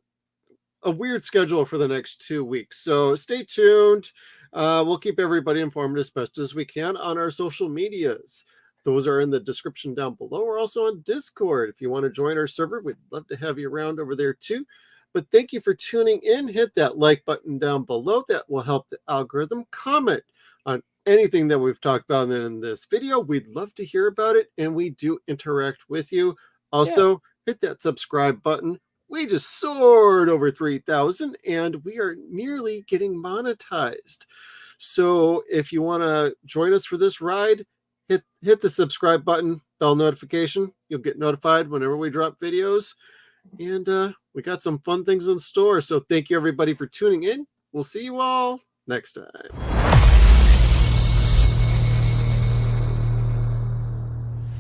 weird schedule for the next 2 weeks. So stay tuned. We'll keep everybody informed as best as we can on our social medias. Those are in the description down below. We're also on Discord. If you want to join our server, we'd love to have you around over there too. But thank you for tuning in. Hit that like button down below. That will help the algorithm. Comment on anything that we've talked about in this video. We'd love to hear about it, and we do interact with you. Also, hit that subscribe button. We just soared over 3,000, and we are nearly getting monetized. So if you want to join us for this ride, hit the subscribe button, bell notification. You'll get notified whenever we drop videos. And we got some fun things in store. So thank you, everybody, for tuning in. We'll see you all next time.